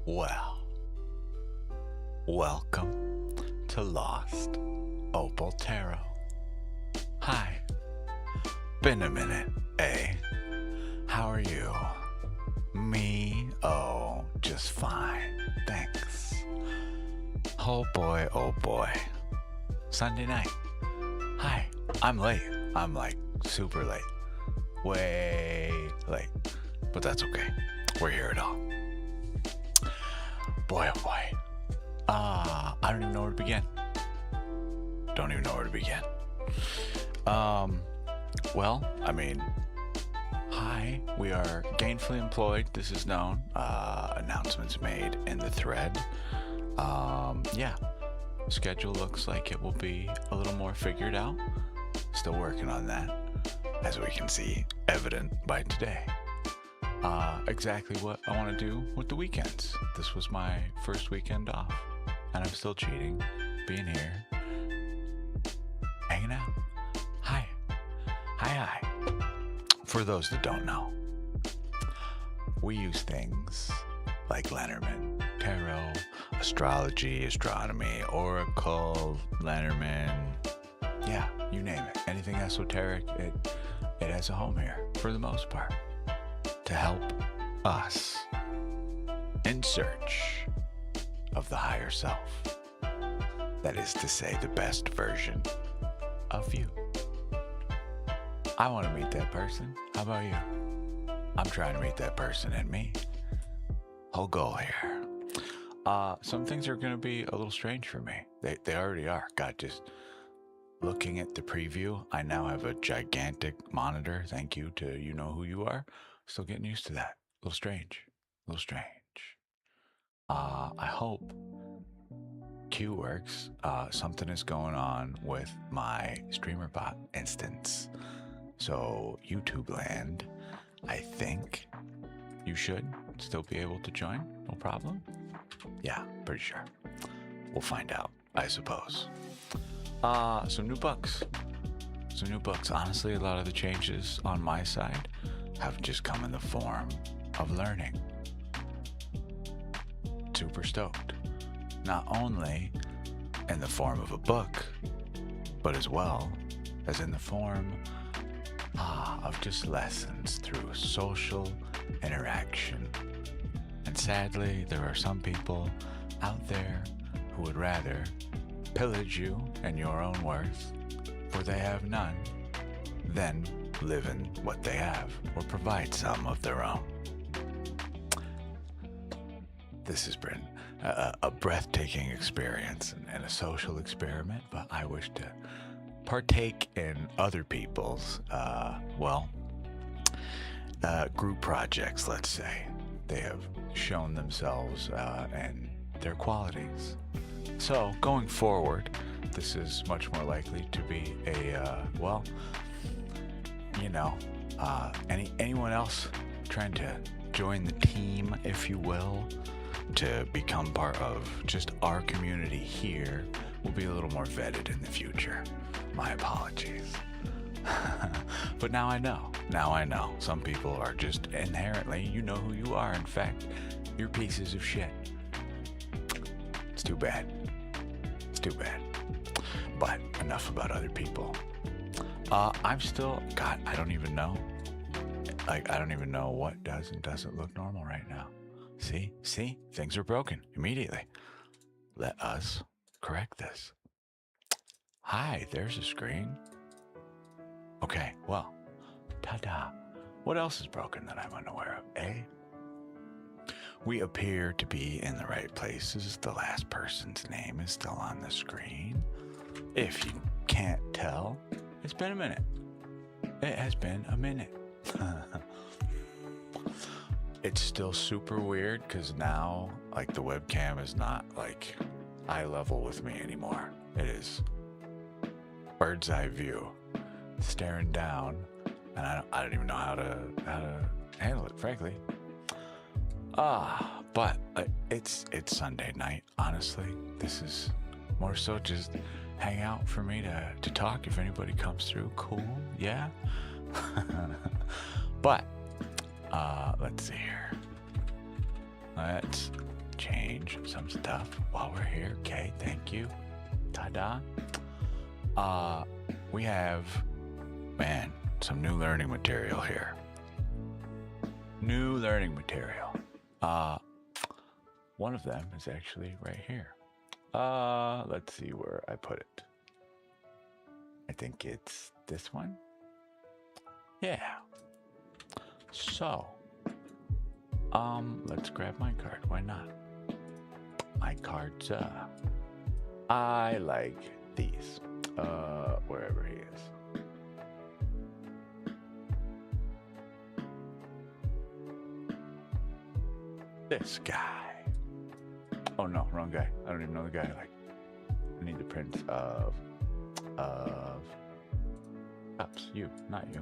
Well, welcome to Lost Opal Tarot. Hi, been a minute, eh? How are you? Me? Oh, just fine, thanks. Oh boy. Sunday night. Hi, I'm late. I'm like super late. Way late. But that's okay. We're here at all. Boy, oh boy. I don't even know where to begin. Well, I mean, hi, we are gainfully employed. This is known. Announcements made in the thread. Yeah, schedule looks like it will be a little more figured out. Still working on that, as we can see evident by today. Exactly what I want to do with the weekends. This was my first weekend off, and I'm still cheating, being here, hanging out. Hi. For those that don't know, we use things like Lenormand, Tarot, Astrology, Astronomy, Oracle, Lenormand, yeah, you name it. Anything esoteric, it has a home here, for the most part, to help us in search of the higher self. That is to say, the best version of you. I want to meet that person. How about you? I'm trying to meet that person in me. Whole goal here. Some things are going to be a little strange for me. They already are. God, just looking at the preview, I now have a gigantic monitor. Thank you to you know who you are. Still getting used to that. A little strange. I hope Q works. Something is going on with my streamer bot instance. So YouTube land, I think you should still be able to join. No problem. Yeah, pretty sure. We'll find out, I suppose. Some new books. Honestly, a lot of the changes on my side have just come in the form of learning. Super stoked. Not only in the form of a book, but as well as in the form of just lessons through social interaction. And sadly, there are some people out there who would rather pillage you and your own worth, for they have none, than live in what they have or provide some of their own. This has been a breathtaking experience and a social experiment, but I wish to partake in other people's, group projects, let's say. They have shown themselves and their qualities. So, going forward, this is much more likely to be anyone else trying to join the team, if you will, to become part of just our community here will be a little more vetted in the future. My apologies. But now I know. Some people are just inherently, you know who you are. In fact, you're pieces of shit. It's too bad. But enough about other people. I'm still, God, I don't even know. I don't even know what does and doesn't look normal right now. See, things are broken immediately. Let us correct this. Hi, there's a screen. Okay, well, ta-da. What else is broken that I'm unaware of, eh? We appear to be in the right places. The last person's name is still on the screen. If you can't tell, it's been a minute. It has been a minute. It's still super weird because now, like, the webcam is not, like, eye level with me anymore. It is bird's eye view, staring down, and I don't even know how to handle it, frankly. But it's Sunday night, honestly. This is more so just hang out for me to talk if anybody comes through. Cool, yeah. But let's see here. Let's change some stuff while we're here. Okay, thank you. Ta-da. We have, man, some new learning material here. New learning material. One of them is actually right here. Let's see where I put it. I think it's this one. Yeah. So, let's grab my card. Why not? My cards, I like these. Wherever he is. This guy. Oh no, wrong guy. I don't even know the guy. Like, I need the Prince of Cups. You, not you.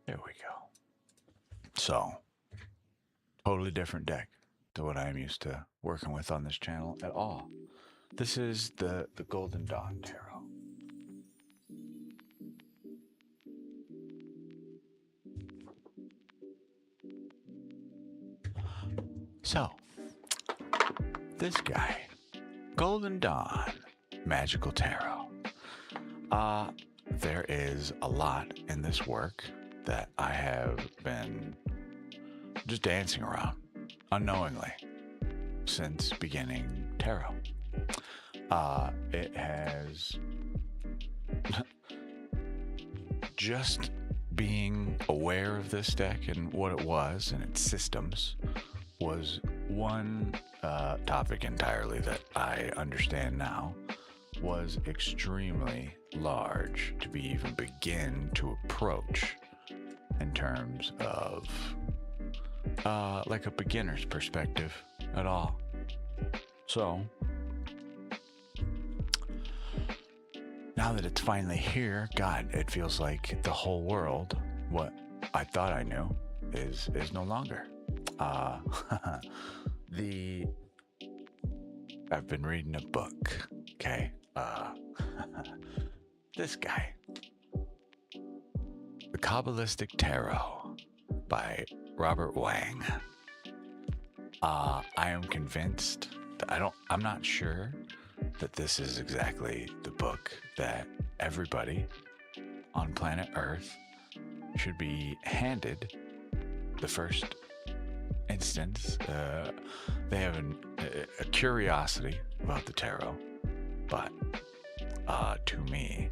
There we go. So, totally different deck to what I'm used to working with on this channel at all. This is the Golden Dawn Tarot. So, this guy, Golden Dawn Magical Tarot. There is a lot in this work that I have been just dancing around unknowingly since beginning tarot. It has just being aware of this deck and what it was and its systems was one topic entirely that I understand now was extremely large to be even begin to approach in terms of like a beginner's perspective at all. So now that it's finally here, God, it feels like the whole world, what I thought I knew, is no longer. I've been reading a book, okay? This guy, The Kabbalistic Tarot by Robert Wang. I am convinced that I'm not sure that this is exactly the book that everybody on planet Earth should be handed the first instance. They have a curiosity about the tarot, but to me,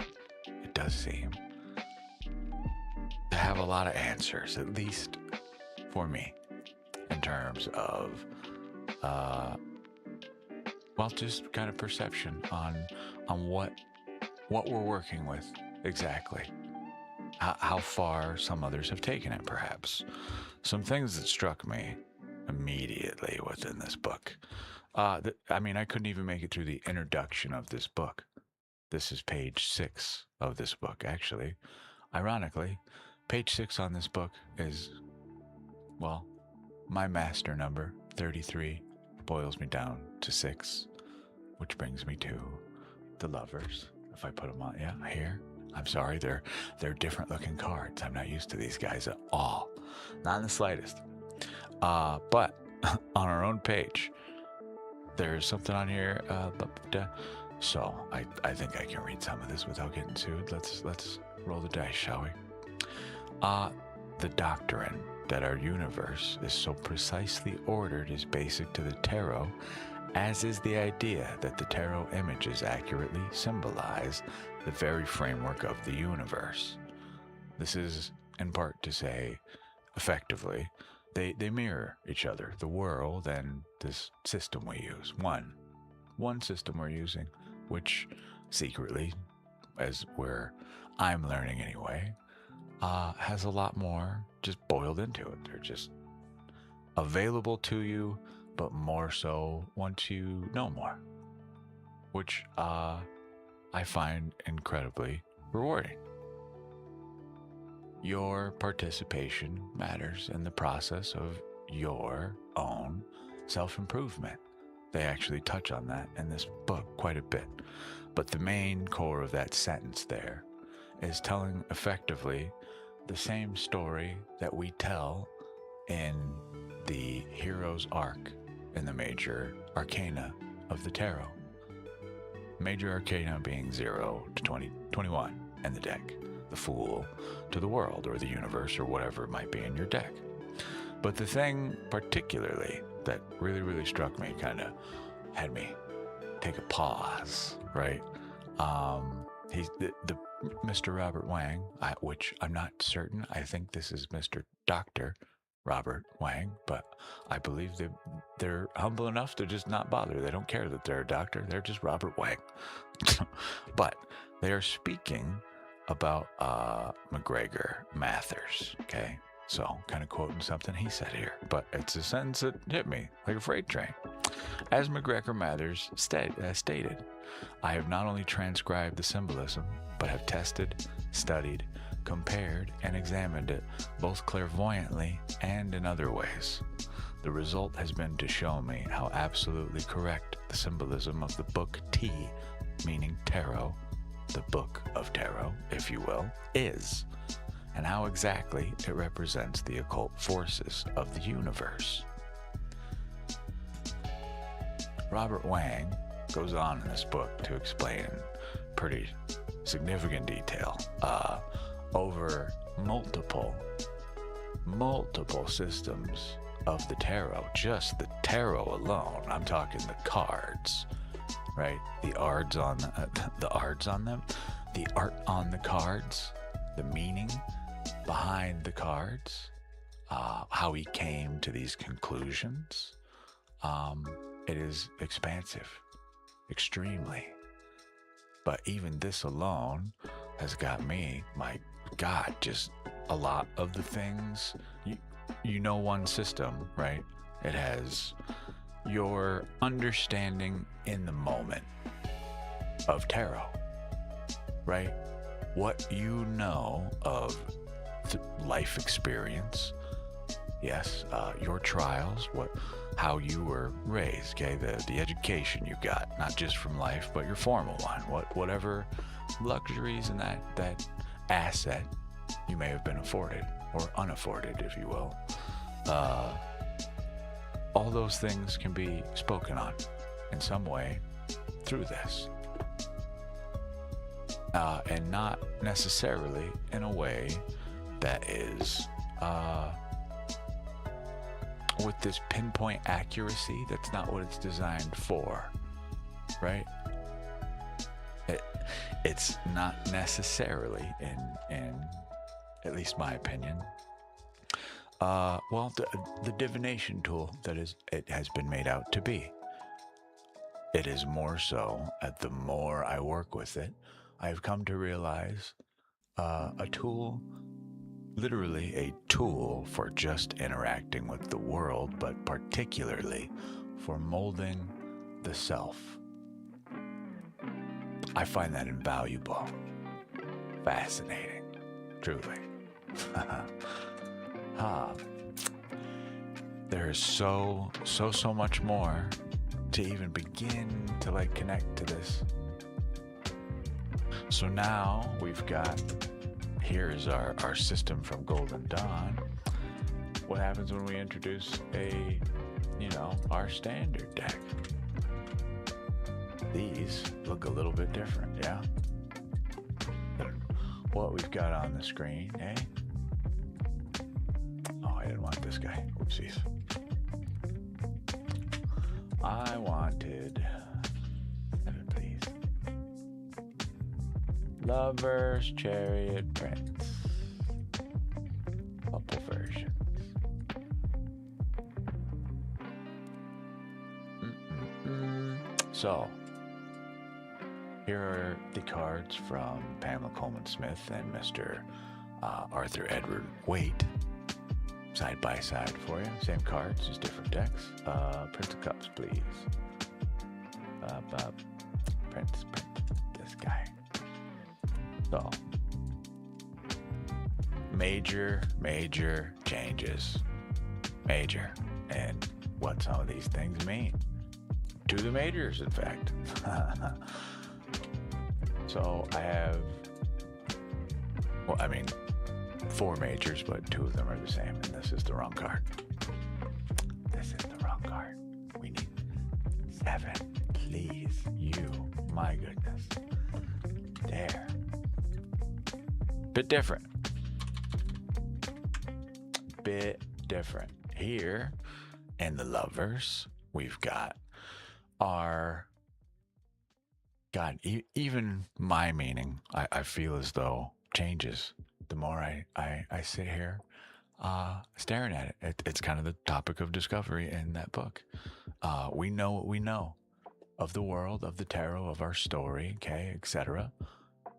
it does seem to have a lot of answers, at least for me, in terms of just kind of perception on what we're working with exactly. How far some others have taken it, perhaps. Some things that struck me immediately within this book. I couldn't even make it through the introduction of this book. This is page 6 of this book, actually. Ironically, page 6 on this book is, well, my master number, 33, boils me down to 6, which brings me to the Lovers. If I put them on, yeah, here. I'm sorry, they're different looking cards. I'm not used to these guys at all. Not in the slightest. But on our own page, there's something on here. So I think I can read some of this without getting sued. Let's roll the dice, shall we? The doctrine that our universe is so precisely ordered is basic to the tarot, as is the idea that the tarot images accurately symbolize the very framework of the universe. This is in part to say, effectively, they mirror each other, the world and this system we use. One system we're using, which secretly, as I'm learning anyway, has a lot more just boiled into it. They're just available to you, but more so once you know more, which I find incredibly rewarding. Your participation matters in the process of your own self-improvement. They actually touch on that in this book quite a bit. But the main core of that sentence there is telling effectively the same story that we tell in the hero's arc in the major arcana of the tarot. Major arcana being 0 to 21 in the deck. The Fool to the world or the universe or whatever it might be in your deck. But the thing particularly that really struck me, kind of had me take a pause, right? He's the Mr. Robert Wang, which I'm not certain. I think this is Mr. Dr. Robert Wang, but I believe they're humble enough to just not bother. They don't care that they're a doctor. They're just Robert Wang. But they are speaking about McGregor Mathers, okay? So, kind of quoting something he said here, but it's a sentence that hit me like a freight train. As McGregor Mathers stated, I have not only transcribed the symbolism, but have tested, studied, compared, and examined it, both clairvoyantly and in other ways. The result has been to show me how absolutely correct the symbolism of the book T, meaning tarot, the book of tarot, if you will, is, and how exactly it represents the occult forces of the universe. Robert Wang goes on in this book to explain in pretty significant detail over multiple systems of the tarot, just the tarot alone. I'm talking the cards, right? The arts on them, the art on the cards, the meaning behind the cards, how he came to these conclusions. It is expansive, extremely. But even this alone has got me, my God, just a lot of the things. You know, one system, right? It has your understanding in the moment of tarot, right? What you know of life experience, yes, your trials, how you were raised, okay, the education you got, not just from life, but your formal one, whatever luxuries and that asset you may have been afforded or unafforded, if you will. All those things can be spoken on in some way through this. And not necessarily in a way that is with this pinpoint accuracy. That's not what it's designed for, right? It's not necessarily, in at least my opinion, the divination tool that it has been made out to be. It is more so, the more I work with it, I've come to realize a tool, literally a tool for just interacting with the world, but particularly for molding the self. I find that invaluable, fascinating, truly. There is so much more to even begin to connect to this. So now we've got, here's our system from Golden Dawn. What happens when we introduce our standard deck? These look a little bit different, yeah? Than what we've got on the screen, eh? Oh, I didn't want this guy. Oopsies. I wanted, please, Lover's Chariot Prince. Couple versions. So, here are the cards from Pamela Coleman Smith and Mr. Arthur Edward Waite, side by side for you. Same cards, just different decks. Prince of Cups, please. Print this guy. So, major changes. Major. And what some of these things mean. To the majors, in fact. So I have, 4 majors, but 2 of them are the same, and this is the wrong card. This is the wrong card. We need 7. Please. You. My goodness. There. Bit different. Bit different. Here in the Lovers, we've got our... God, even my meaning, I feel as though changes the more I sit here staring at it. It's kind of the topic of discovery in that book. We know what we know of the world, of the tarot, of our story, okay, etc.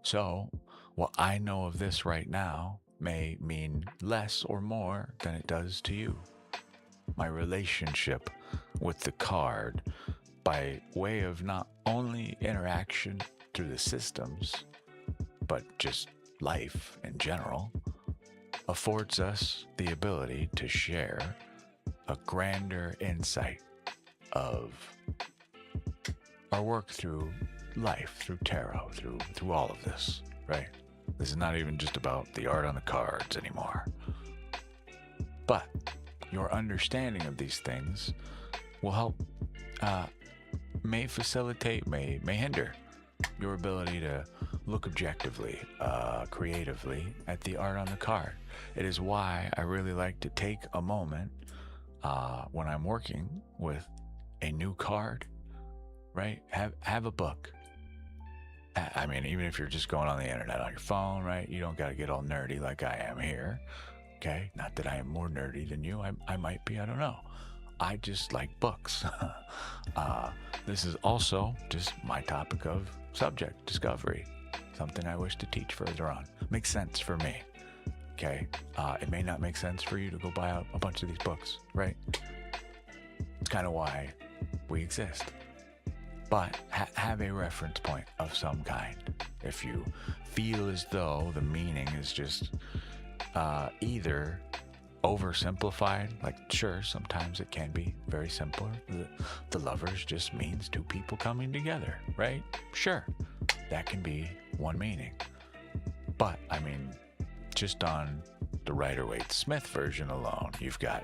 So what I know of this right now may mean less or more than it does to you. My relationship with the card, by way of not only interaction through the systems, but just life in general, affords us the ability to share a grander insight of our work through life, through tarot, through all of this, right? This is not even just about the art on the cards anymore. But your understanding of these things will help, may facilitate, may hinder your ability to look objectively, creatively at the art on the card. It is why I really like to take a moment when I'm working with a new card, right? Have a book. I mean, even if you're just going on the internet on your phone, right? You don't got to get all nerdy like I am here, okay? Not that I am more nerdy than you. I might be, I don't know. I just like books. This is also just my topic of subject discovery, something I wish to teach further on. Makes sense for me, okay? It may not make sense for you to go buy a bunch of these books, right? It's kind of why we exist. But have a reference point of some kind. If you feel as though the meaning is just either oversimplified, like sure, sometimes it can be very simple. The Lovers just means two people coming together, right? Sure, that can be one meaning. But I mean, just on the Rider-Waite-Smith version alone, you've got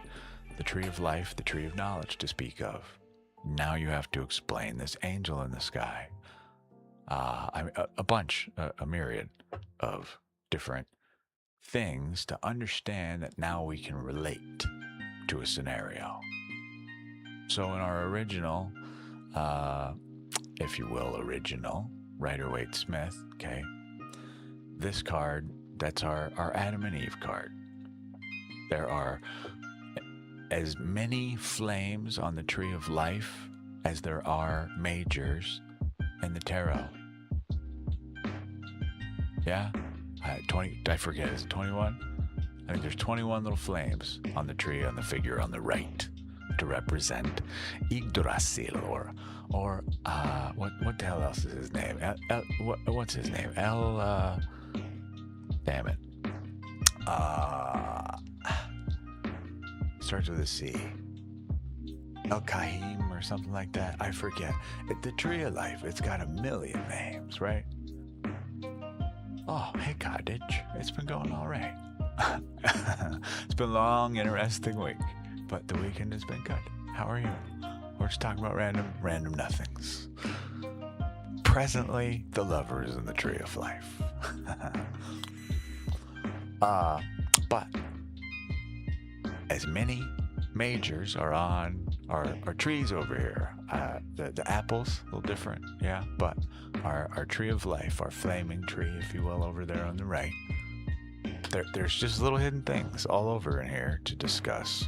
the Tree of Life, the Tree of Knowledge to speak of. Now you have to explain this angel in the sky. A myriad of different things to understand that now we can relate to a scenario. So in our original, if you will, original Rider-Waite-Smith, okay, this card, that's our Adam and Eve card. There are as many flames on the Tree of Life as there are majors in the tarot. Yeah? 20, I forget, is it 21? I think there's 21 little flames on the tree on the figure on the right to represent Yggdrasil or what the hell else is his name? What's his name? Damn it. Starts with a C. El Kahim or something like that. I forget. The Tree of Life, it's got a million names, right? Oh, hey Cottage. It's been going all right. It's been a long, interesting week, but the weekend has been good. How are you? We're just talking about random nothings. Presently, the Lovers in the Tree of Life. But as many majors are on our trees over here. The apples, a little different, yeah, but our Tree of Life, our flaming tree, if you will, over there on the right. There's just little hidden things all over in here to discuss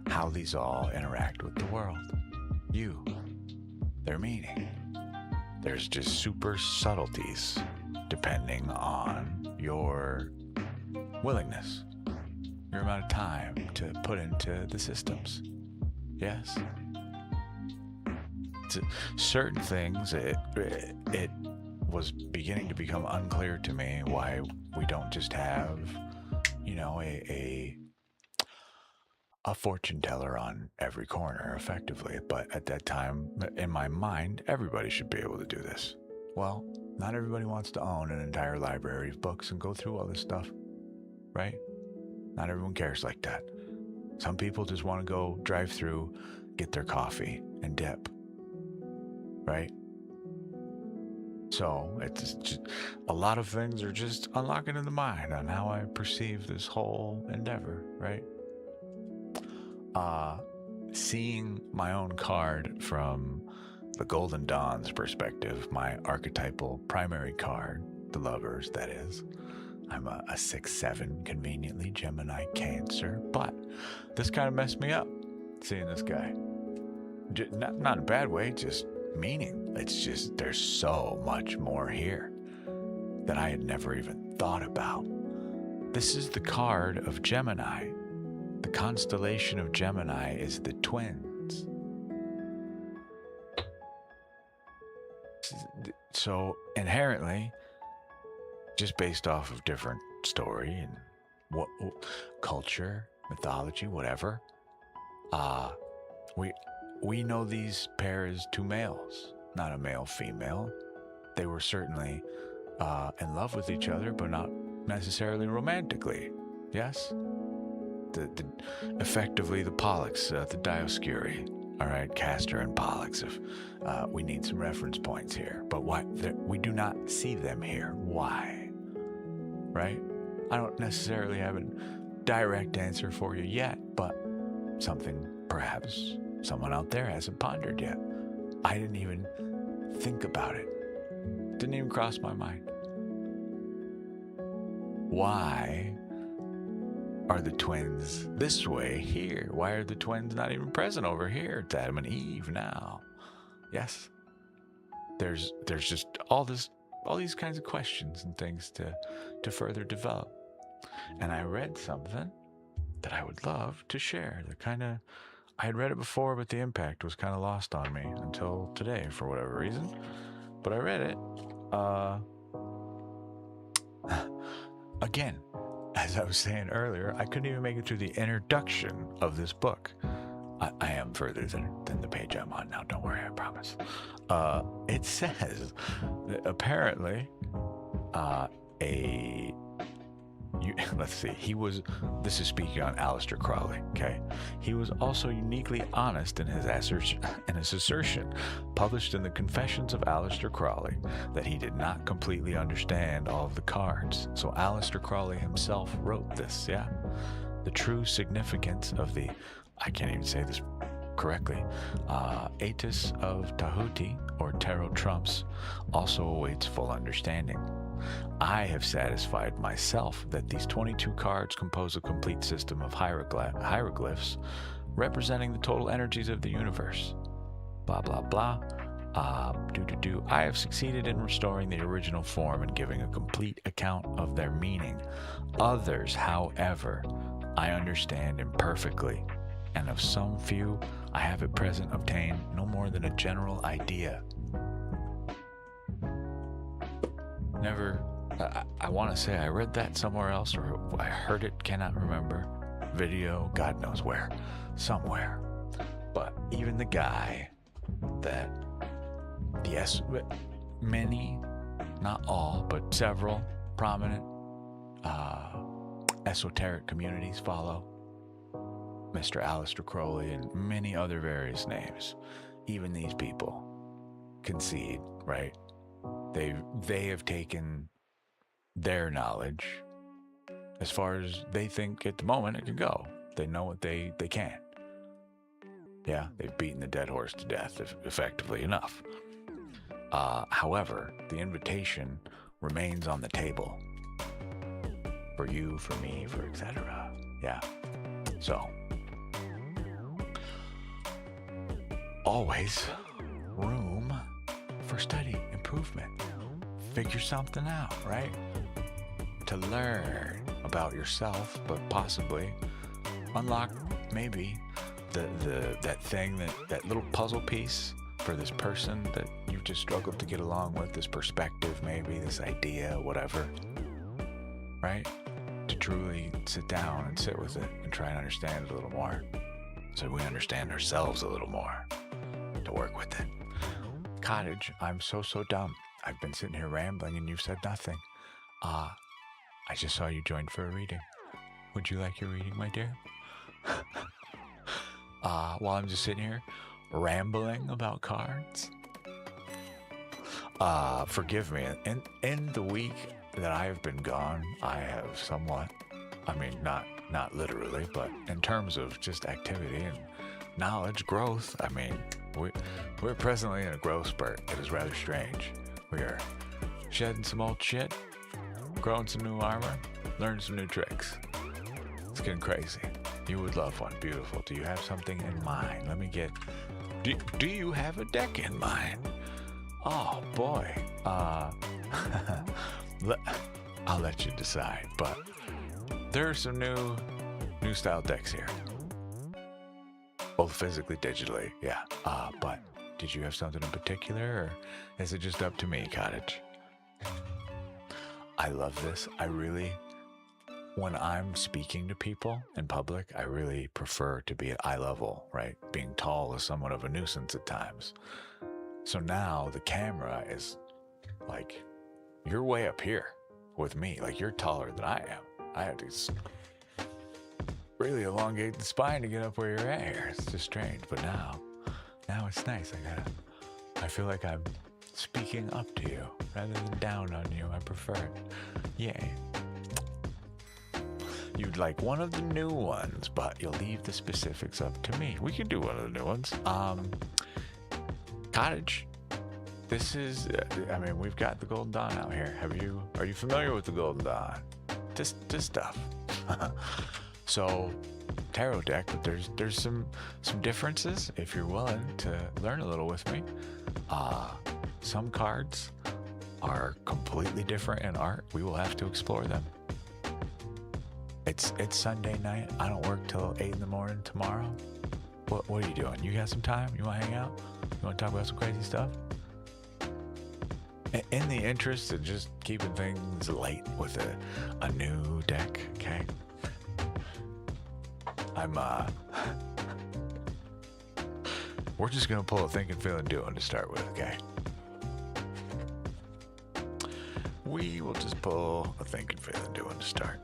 how these all interact with the world. You, their meaning. There's just super subtleties depending on your willingness, your amount of time to put into the systems. Yes. Certain things, it was beginning to become unclear to me why we don't just have, a fortune teller on every corner effectively. But at that time, in my mind, everybody should be able to do this. Well, not everybody wants to own an entire library of books and go through all this stuff, right? Not everyone cares like that. Some people just want to go drive through, get their coffee and dip, right? So it's just, a lot of things are just unlocking in the mind on how I perceive this whole endeavor, right? Seeing my own card from the Golden Dawn's perspective, my archetypal primary card, the Lovers, that is. I'm a 6-7, conveniently Gemini Cancer, but this kind of messed me up, seeing this guy. Not in a bad way, just meaning. It's just, there's so much more here that I had never even thought about. This is the card of Gemini. The constellation of Gemini is the twins. So inherently, just based off of different story and what culture, mythology, whatever, we know these pair as two males, not a male-female. They were certainly in love with each other, but not necessarily romantically. Yes? Effectively the Pollux, the Dioscuri. All right, Castor and Pollux. If we need some reference points here, but why we do not see them here? Why? Right? I don't necessarily have a direct answer for you yet, but something perhaps someone out there hasn't pondered yet. I didn't even think about it. Didn't even cross my mind. Why are the twins this way here? Why are the twins not even present over here? It's Adam and Eve now. Yes. There's just all these kinds of questions and things to further develop. And I read something that I would love to share. I had read it before, but the impact was kind of lost on me until today for whatever reason. But I read it. Again, as I was saying earlier, I couldn't even make it through the introduction of this book. I am further than the page I'm on now. Don't worry, I promise. It says that apparently let's see, this is speaking on Aleister Crowley, okay? He was also uniquely honest in his assertion, published in the Confessions of Aleister Crowley, that he did not completely understand all of the cards. So Aleister Crowley himself wrote this, yeah? The true significance of the, I can't even say this correctly, Atis of Tahuti, or Tarot Trumps, also awaits full understanding. I have satisfied myself that these 22 cards compose a complete system of hieroglyphs representing the total energies of the universe. Blah, blah, blah. I have succeeded in restoring the original form and giving a complete account of their meaning. Others, however, I understand imperfectly, and of some few I have at present obtained no more than a general idea. Never, I want to say I read that somewhere else, or I heard it, cannot remember. Video, God knows where, somewhere. But even the guy that, yes, many, not all, but several prominent esoteric communities follow, Mr. Aleister Crowley and many other various names, even these people concede, right? They have taken their knowledge as far as they think at the moment it can go. They know what they can. Yeah, they've beaten the dead horse to death, effectively enough. However, the invitation remains on the table for you, for me, for etc. Yeah. So, always room for study, improvement. Figure something out, right? To learn about yourself, but possibly unlock maybe that thing, that little puzzle piece for this person that you've just struggled to get along with, this perspective, maybe this idea, whatever, right? To truly sit down and sit with it and try and understand it a little more, so we understand ourselves a little more, to work with it. Cottage, I'm so dumb. I've been sitting here rambling and you've said nothing. I just saw you joined for a reading. Would you like your reading, my dear? while I'm just sitting here rambling about cards. Forgive me. In the week that I have been gone, I have somewhat, I mean, not literally, but in terms of just activity and knowledge growth, I mean, we're presently in a growth spurt. It is rather strange. We are shedding some old shit, growing some new armor, learning some new tricks. It's getting crazy. You would love one. Beautiful. Do you have something in mind? Let me get... Do you have a deck in mind? Oh, boy. I'll let you decide, but there are some new style decks here. Both physically, digitally, yeah. But did you have something in particular, or is it just up to me, Cottage? I love this. I really, when I'm speaking to people in public, I really prefer to be at eye level, right? Being tall is somewhat of a nuisance at times. So now the camera is like, you're way up here with me. Like, you're taller than I am. I have to really elongate the spine to get up where you're at here. It's just strange. But now it's nice. I feel like I'm speaking up to you rather than down on you. I prefer it. Yay. You'd like one of the new ones, but you'll leave the specifics up to me. We can do one of the new ones. Cottage. This is, I mean, we've got the Golden Dawn out here. Are you familiar with the Golden Dawn? Just stuff. So, tarot deck, but there's some differences if you're willing to learn a little with me. Some cards are completely different in art. We will have to explore them. It's Sunday night. I don't work till 8 in the morning tomorrow. What are you doing? You got some time? You want to hang out? You want to talk about some crazy stuff? In the interest of just keeping things light with a new deck, okay? We're just gonna pull a thinking, feeling, doing to start with, okay? We will just pull a thinking, feeling, doing to start.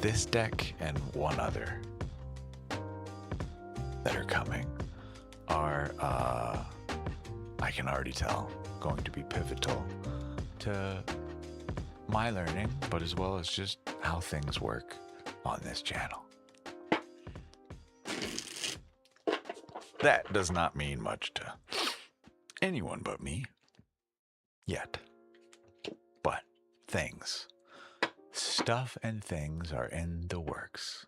This deck and one other that are coming are, I can already tell, going to be pivotal to my learning, but as well as just how things work on this channel. That does not mean much to anyone but me yet. But stuff and things are in the works.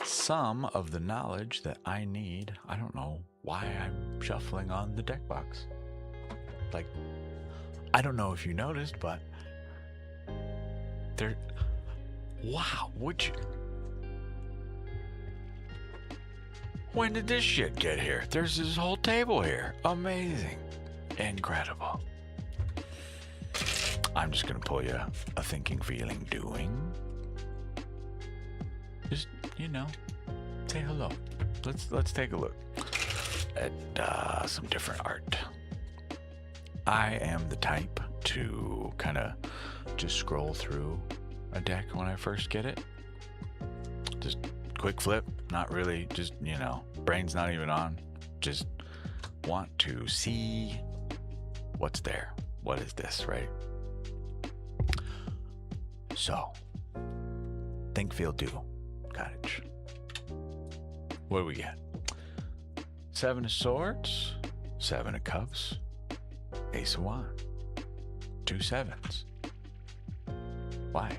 Some of the knowledge that I need, I don't know why I'm shuffling on the deck box. Like, I don't know if you noticed, but wow, when did this shit get here? There's this whole table here. Amazing. Incredible. I'm just gonna pull you a thinking, feeling, doing. Just, say hello. Let's take a look at some different art. I am the type to kind of just scroll through a deck when I first get it. Just quick flip, not really, just, brain's not even on. Just want to see what's there. What is this, right? So, think, feel, do, Cottage. What do we get? 7 of Swords, 7 of Cups, Ace of Wands, 2 sevens. Why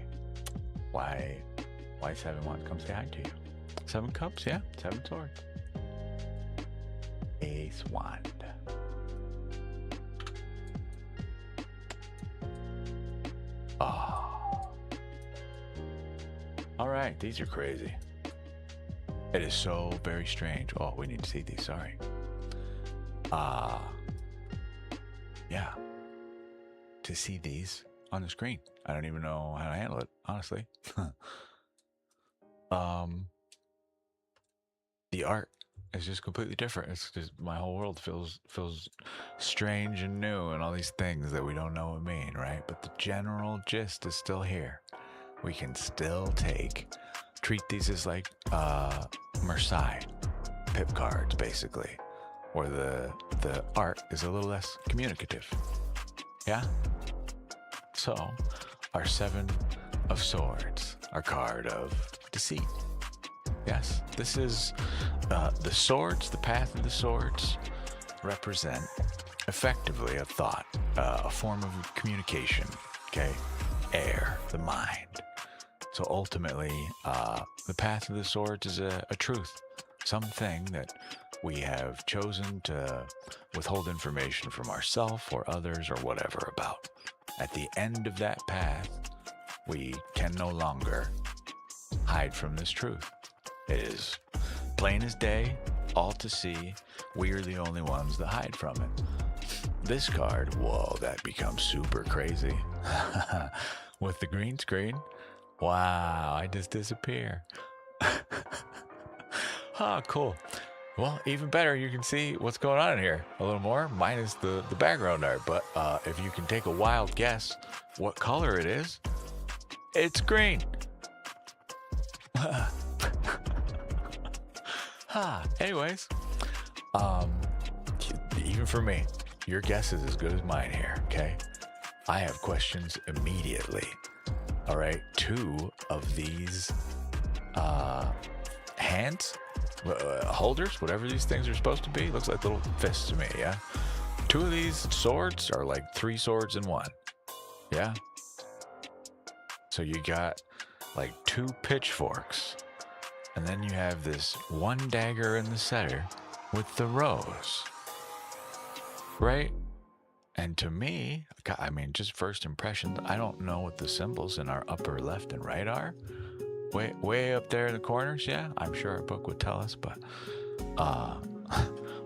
7 Wands? Come say hi to you. 7 Cups, yeah, 7 Swords. Ace Wand. Oh. All right, these are crazy. It is so very strange. Oh, we need to see these, sorry. Yeah. To see these on the screen. I don't even know how to handle it, honestly. The art is just completely different. It's just, my whole world feels strange and new, and all these things that we don't know what mean, right? But the general gist is still here. we can still treat these as like Marseille pip cards, basically, where the art is a little less communicative. Yeah? So, our Seven of Swords, our card of deceit. Yes, this is the swords, the path of the swords represent effectively a thought, a form of communication, okay? Air, the mind. So ultimately, the path of the swords is a truth, something that we have chosen to withhold information from ourselves or others or whatever about. At the end of that path, we can no longer hide from this truth. It is plain as day, all to see. We are the only ones that hide from it. This card, whoa, that becomes super crazy. With the green screen, wow, I just disappear. Ah, cool. Well, even better, you can see what's going on in here a little more, minus the background art. But if you can take a wild guess what color it is, it's green. Anyways, even for me, your guess is as good as mine here, okay? I have questions immediately. All right, 2 of these hands, holders, whatever these things are supposed to be, looks like little fists to me, yeah? 2 of these swords are like 3 swords in one, yeah? So you got like 2 pitchforks, and then you have this 1 dagger in the center with the rose, right? And to me, I mean, just first impressions, I don't know what the symbols in our upper left and right are. Way up there in the corners, yeah, I'm sure our book would tell us, but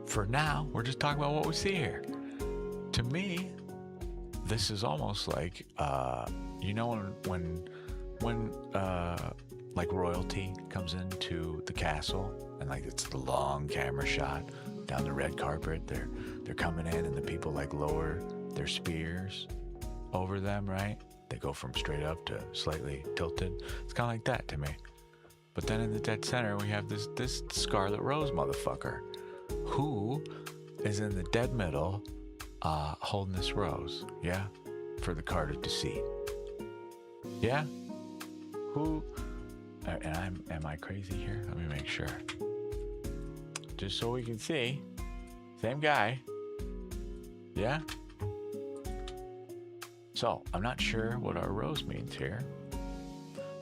for now, we're just talking about what we see here. To me, this is almost like, you know, when like royalty comes into the castle and like it's the long camera shot down the red carpet, they're coming in and the people like lower their spears over them, right? They go from straight up to slightly tilted. It's kind of like that to me. But then in the dead center, we have this Scarlet Rose motherfucker who is in the dead middle holding this rose, yeah? For the card of deceit. Yeah? Who? And am I crazy here? Let me make sure. Just so we can see. Same guy. Yeah? So, I'm not sure what our rose means here,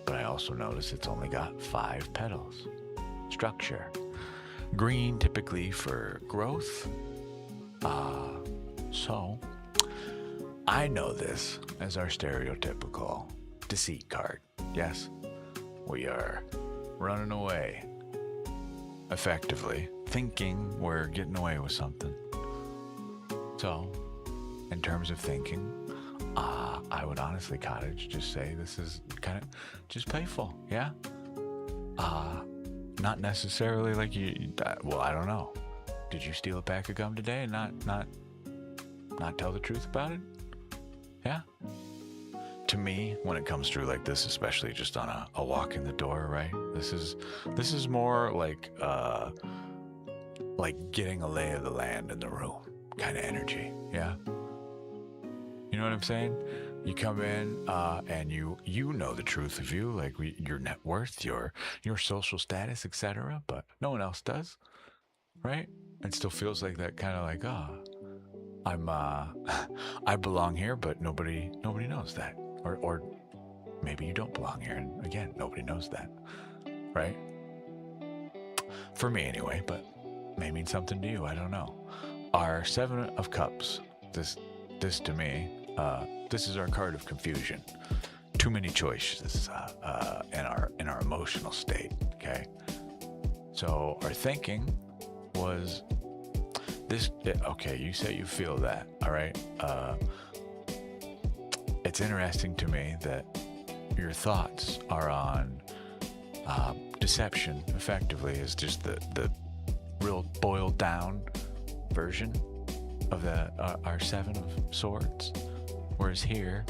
but I also notice it's only got 5 petals. Structure. Green typically for growth. So, I know this as our stereotypical deceit card. Yes, we are running away, effectively, thinking we're getting away with something. So, in terms of thinking, I would honestly, Cottage, just say this is kind of just playful, yeah? Not necessarily like well, I don't know. Did you steal a pack of gum today and not tell the truth about it? Yeah? To me, when it comes through like this, especially just on a walk in the door, right? This is more like getting a lay of the land in the room kind of energy, yeah? You know what I'm saying? You come in and you know the truth of you, like your net worth, your social status, etc. But no one else does, right? It still feels like that kind of like, I'm I belong here, but nobody knows that, or maybe you don't belong here, and again, nobody knows that, right? For me anyway, but may mean something to you. I don't know. Our 7 of Cups. This to me. This is our card of confusion. Too many choices in our emotional state. Okay, so our thinking was this. Okay, you say you feel that. All right. It's interesting to me that your thoughts are on deception. Effectively, is just the real boiled down version of our 7 of Swords. Whereas here,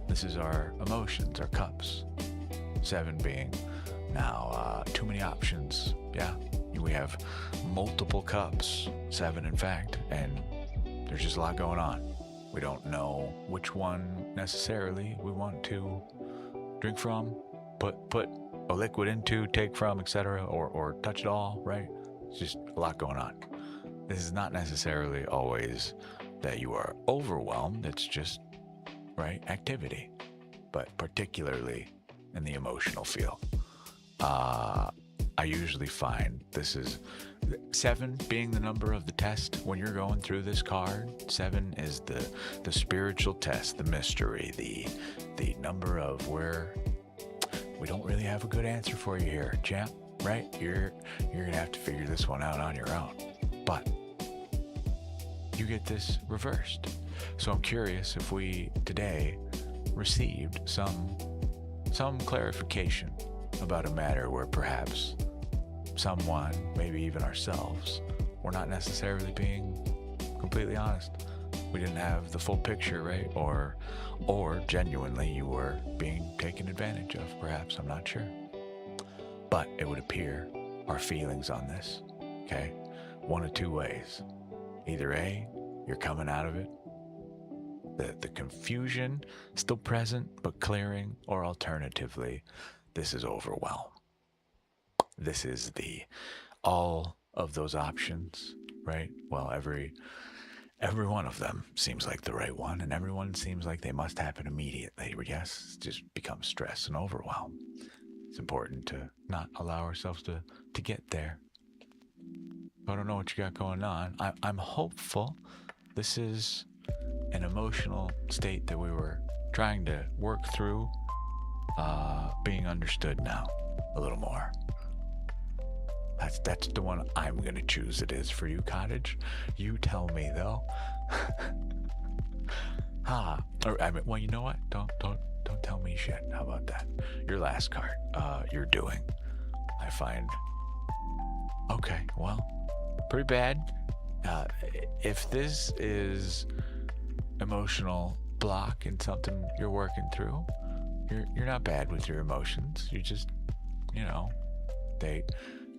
this is our emotions, our cups. 7 being now too many options. Yeah, we have multiple cups, 7 in fact, and there's just a lot going on. We don't know which one necessarily we want to drink from, put a liquid into, take from, etc., or touch it all, right? It's just a lot going on. This is not necessarily always that you are overwhelmed. It's just, right, activity, but particularly in the emotional field. I usually find this is 7 being the number of the test when you're going through this card. 7 is the spiritual test, the mystery, the number of where we don't really have a good answer for you here, champ, right? You're gonna have to figure this one out on your own. But you get this reversed. So I'm curious if we today received some clarification about a matter where perhaps someone, maybe even ourselves, we're not necessarily being completely honest. We didn't have the full picture, right? Or genuinely you were being taken advantage of, perhaps, I'm not sure. But it would appear our feelings on this, okay, one of two ways. Either A, you're coming out of it, the confusion still present but clearing, or alternatively, this is overwhelm. This is all of those options, right? Well, every one of them seems like the right one, and everyone seems like they must happen immediately. Yes, it just becomes stress and overwhelm. It's important to not allow ourselves to get there. I don't know what you got going on. I'm hopeful this is an emotional state that we were trying to work through, being understood now a little more. That's the one I'm going to choose it is for you, Cottage. You tell me, though. Well, you know what? Don't tell me shit. How about that? Your last card, you're doing. I find, okay, well, pretty bad. If this is emotional block and something you're working through, you're not bad with your emotions. You just, they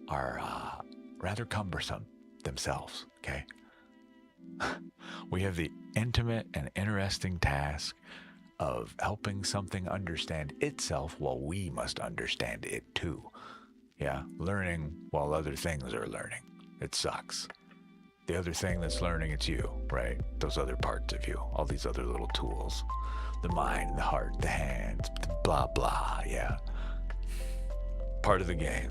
are rather cumbersome themselves, okay? We have the intimate and interesting task of helping something understand itself while we must understand it too. Yeah, learning while other things are learning. It sucks. The other thing that's learning, it's you, right? Those other parts of you, all these other little tools. The mind, the heart, the hands, blah, blah, yeah. Part of the game.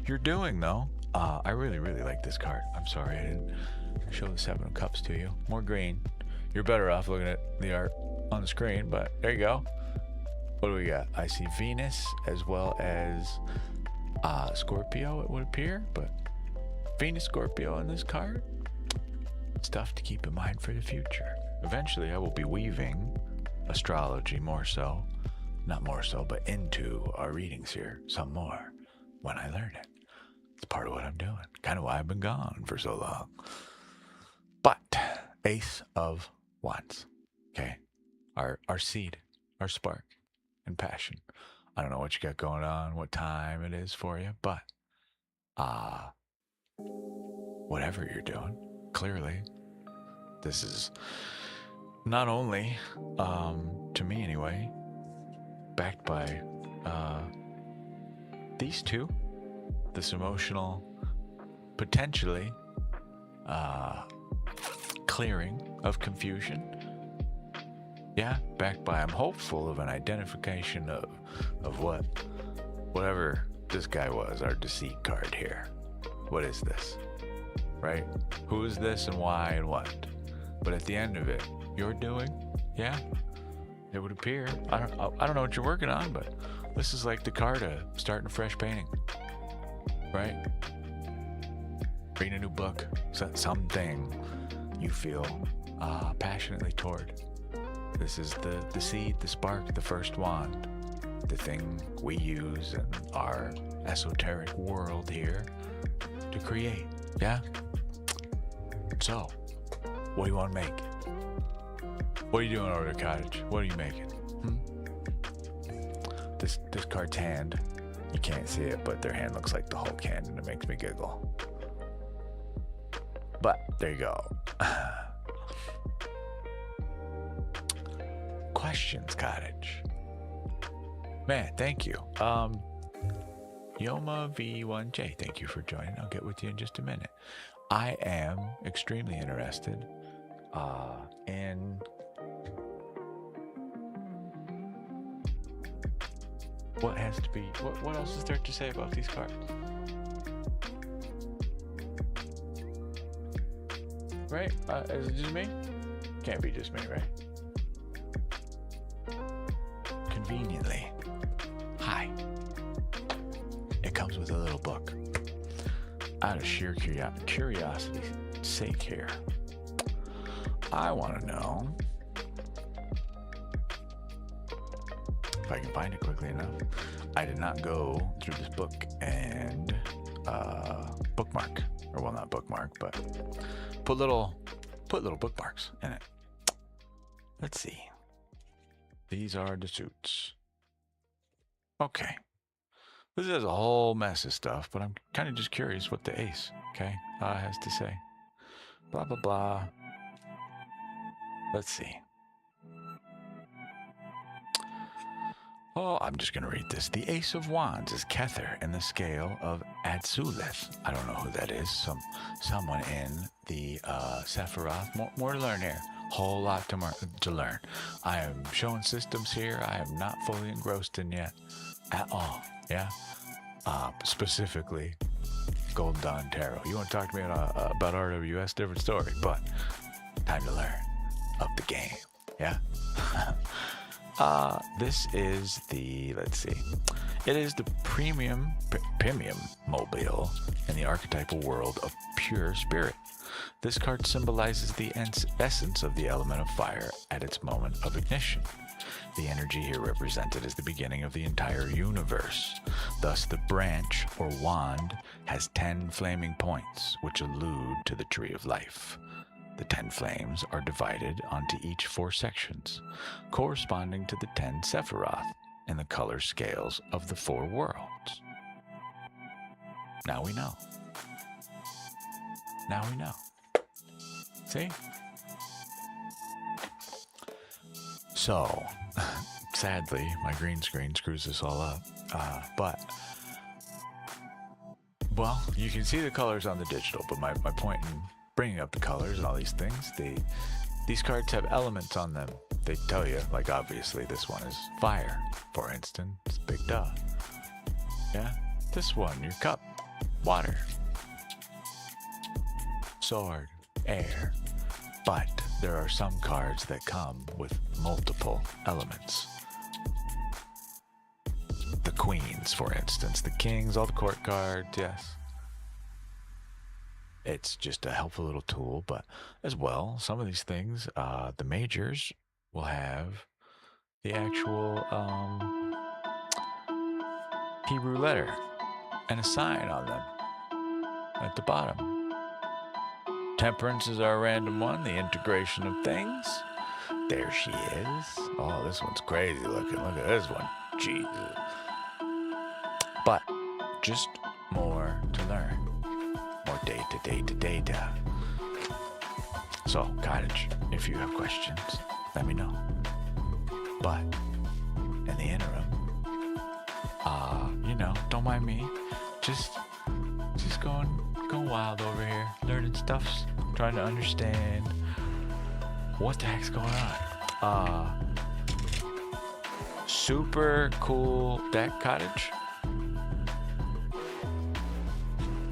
You're doing, though. I really, really like this card. I'm sorry I didn't show the 7 of Cups to you. More green. You're better off looking at the art on the screen, but there you go. What do we got? I see Venus as well as Scorpio, it would appear, but Venus, Scorpio in this card. Stuff to keep in mind for the future. Eventually, I will be weaving astrology not more so, but into our readings here some more when I learn it. It's part of what I'm doing. Kind of why I've been gone for so long. But Ace of Wands. Okay. Our seed, our spark and passion. I don't know what you got going on, what time it is for you, but whatever you're doing, clearly this is not only to me anyway, backed by these two, this emotional potentially clearing of confusion. Yeah, backed by, I'm hopeful of an identification of whatever this guy was, our deceit card here. What is this, right? Who is this and why and what? But at the end of it, you're doing, yeah, it would appear. I don't know what you're working on, but this is like the card of starting a fresh painting, right? Reading a new book, something you feel passionately toward. This is the seed, the spark, the first wand, the thing we use in our esoteric world here to create, yeah? So, what do you want to make? What are you doing over at the cottage? What are you making? this card's hand. You can't see it, but their hand looks like the Hulk hand, and it makes me giggle. But there you go. Questions, Cottage. Man, thank you. Yoma V1J, thank you for joining. I'll get with you in just a minute. I am extremely interested in what has to be, what else is there to say about these cards? Right? Is it just me? Can't be just me, right? Conveniently. Hi. It comes with a little book. Out of sheer curiosity's sake here, I want to know if I can find it quickly enough. I did not go through this book and bookmark, or well, not bookmark, but put little bookmarks in it. Let's see. These are the suits. Okay. This is a whole mess of stuff, but I'm kind of just curious what the ace, okay, has to say. Blah, blah, blah. Let's see. Oh, I'm just going to read this. The Ace of Wands is Kether in the scale of Azuleth. I don't know who that is. Someone in the Sephiroth. More to learn here. Whole lot to learn. I am showing systems here I am not fully engrossed in yet at all. Yeah. Specifically, Golden Dawn Tarot. You want to talk to me about RWS? Different story. But time to learn up the game. Yeah. This is the, let's see, it is the premium mobile in the archetypal world of pure spirit. This card symbolizes the essence of the element of fire at its moment of ignition. The energy here represented is the beginning of the entire universe. Thus, the branch or wand has 10 flaming points, which allude to the tree of life. The 10 flames are divided onto each 4 sections, corresponding to the 10 Sephiroth in the color scales of the 4 worlds. Now we know. Now we know. See? So, sadly, my green screen screws this all up. But, well, you can see the colors on the digital, but my point in bringing up the colors and all these things, these cards have elements on them. They tell you, like obviously this one is fire, for instance, big duh. Yeah, this one, your cup, water, sword, air. But there are some cards that come with multiple elements. The queens, for instance, the kings, all the court cards, yes. It's just a helpful little tool, but as well, some of these things, the majors will have the actual Hebrew letter and a sign on them at the bottom. Temperance is our random one, the integration of things. There she is. Oh, this one's crazy looking. Look at this one. Jesus. But just more to learn. More data. So, Cottage, if you have questions, let me know. But in the interim, don't mind me. Just going wild over here, learning stuff, trying to understand what the heck's going on. Super cool deck, Cottage.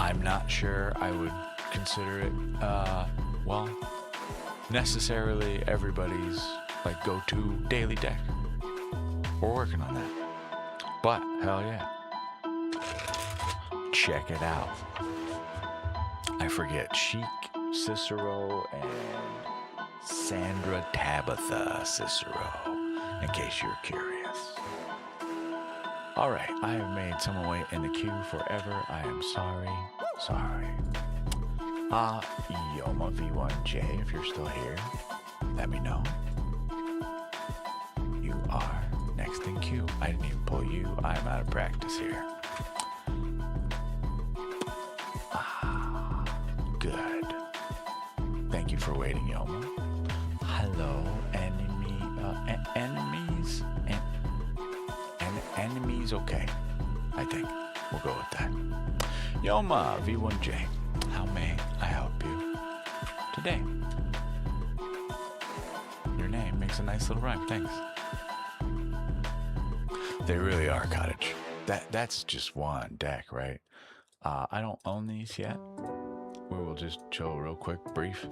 I'm not sure I would consider it, necessarily everybody's like go-to daily deck. We're working on that. But hell yeah. Check it out. I forget, Chic Cicero and Sandra Tabitha Cicero, in case you're curious. All right, I have made someone wait in the queue forever. I am sorry. Yoma V1J, if you're still here, let me know. You are next in queue. thank you. I didn't even pull you. I'm out of practice here. Good. Thank you for waiting, Yoma. Hello, enemies? Enemies, okay. I think we'll go with that. Yoma, V1J, how may I help you today? Your name makes a nice little rhyme, thanks. They really are, Cottage. That's just one deck, right? I don't own these yet. We will just show real quick, brief.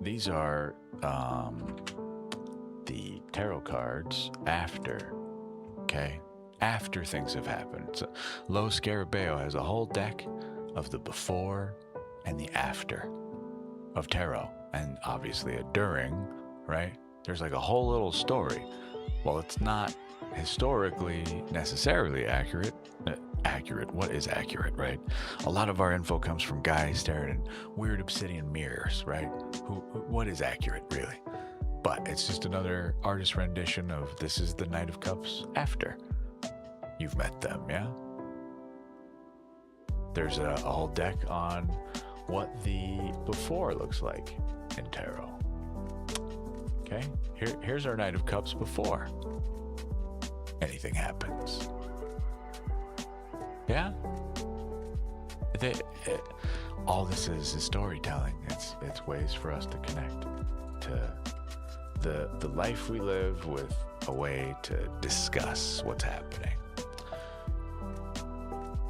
These are the tarot cards after, okay? After things have happened. So, Lo Scarabeo has a whole deck of the before and the after of tarot. And obviously a during, right? There's like a whole little story. Well, it's not historically necessarily accurate. What is accurate, right? A lot of our info comes from guys staring in weird obsidian mirrors, right? What is accurate, really? But it's just another artist rendition of this is the Knight of Cups after you've met them, yeah? There's a whole deck on what the before looks like in tarot. Okay, here's our Knight of Cups before anything happens. Yeah? All this is storytelling. It's ways for us to connect to the life we live with a way to discuss what's happening.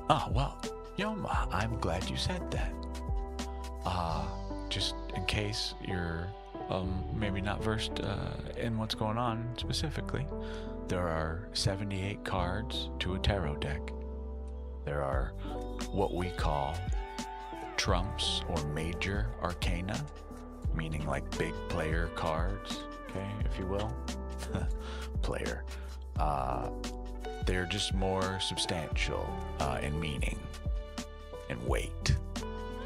Oh, well, Yoma, I'm glad you said that. Just in case you're maybe not versed in what's going on specifically, there are 78 cards to a tarot deck. There are what we call trumps or major arcana, meaning like big player cards, okay, if you will. Player. They're just more substantial in meaning and weight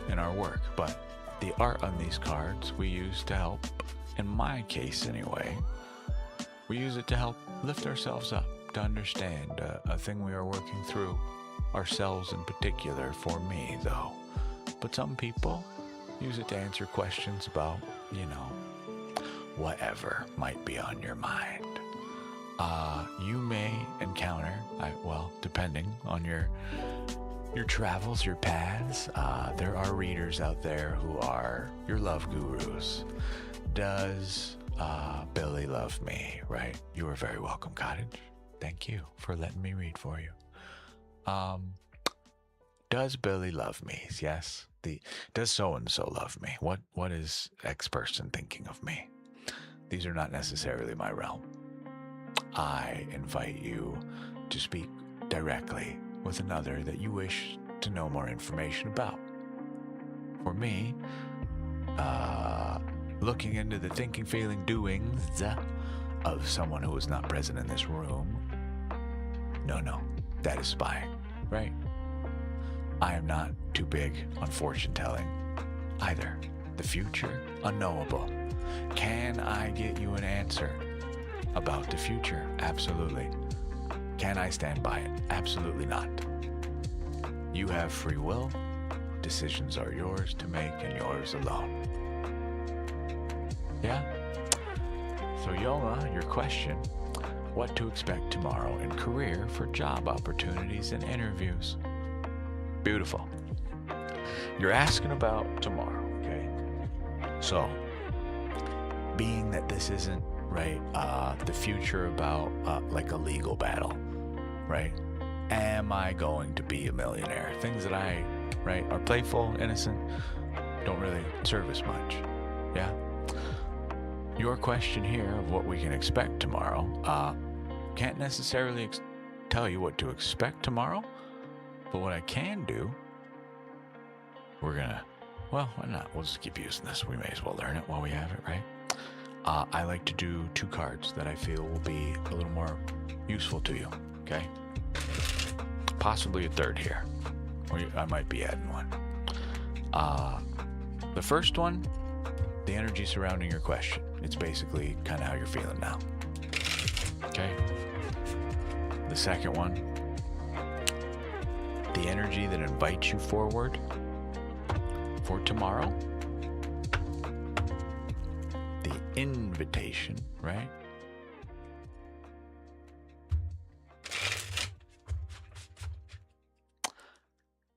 in our work. But the art on these cards we use to help, in my case anyway, we use it to help lift ourselves up, to understand a thing we are working through, ourselves in particular, for me though. But some people use it to answer questions about, whatever might be on your mind. You may encounter, depending on your travels, your paths, there are readers out there who are your love gurus. Does Billy love me, right? You are very welcome, Cottage. Thank you for letting me read for you. Does Billy love me? Yes. Does so-and-so love me? What is X person thinking of me? These are not necessarily my realm. I invite you to speak directly with another that you wish to know more information about. For me, looking into the thinking, feeling, doings of someone who is not present in this room, no, that is spying, right? I am not too big on fortune telling either. The future, unknowable. Can I get you an answer about the future? Absolutely. Can I stand by it? Absolutely not. You have free will. Decisions are yours to make and yours alone. Yeah? So Yoma, your question, what to expect tomorrow in career for job opportunities and interviews? Beautiful. You're asking about tomorrow, okay? So, being that this isn't, right, the future about like a legal battle, right? Am I going to be a millionaire? Things that are playful, innocent, don't really serve as much, yeah? Your question here of what we can expect tomorrow, can't necessarily tell you what to expect tomorrow, but what I can do, why not? We'll just keep using this. We may as well learn it while we have it, right? I like to do 2 cards that I feel will be a little more useful to you, okay? Possibly a third here, or I might be adding one. The first one, the energy surrounding your question. It's basically kind of how you're feeling now, okay? The second one, the energy that invites you forward for tomorrow. The invitation, right?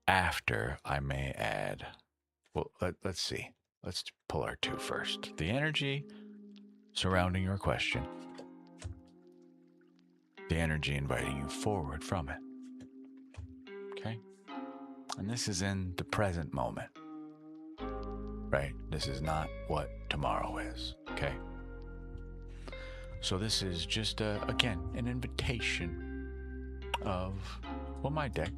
After, I may add, well, let's see. Let's pull our two first. The energy surrounding your question. The energy inviting you forward from it. Okay? And this is in the present moment. Right? This is not what tomorrow is. Okay? So this is just, again, an invitation of, well, my deck.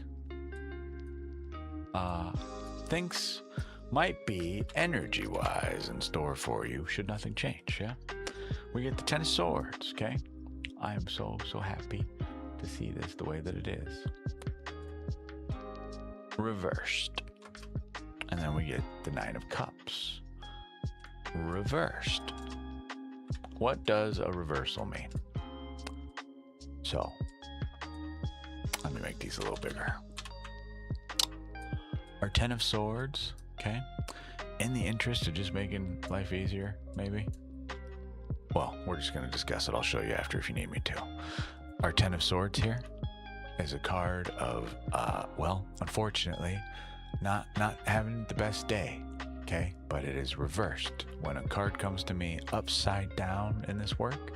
Things might be energy-wise in store for you should nothing change, yeah? We get the Ten of Swords, okay? I am so happy to see this the way that it is. Reversed. And then we get the Nine of Cups. Reversed. What does a reversal mean? So, let me make these a little bigger. Our Ten of Swords, okay? In the interest of just making life easier, maybe? Well, we're just going to discuss it. I'll show you after if you need me to. Our Ten of Swords here is a card of, well, unfortunately, not having the best day, okay? But it is reversed. When a card comes to me upside down in this work,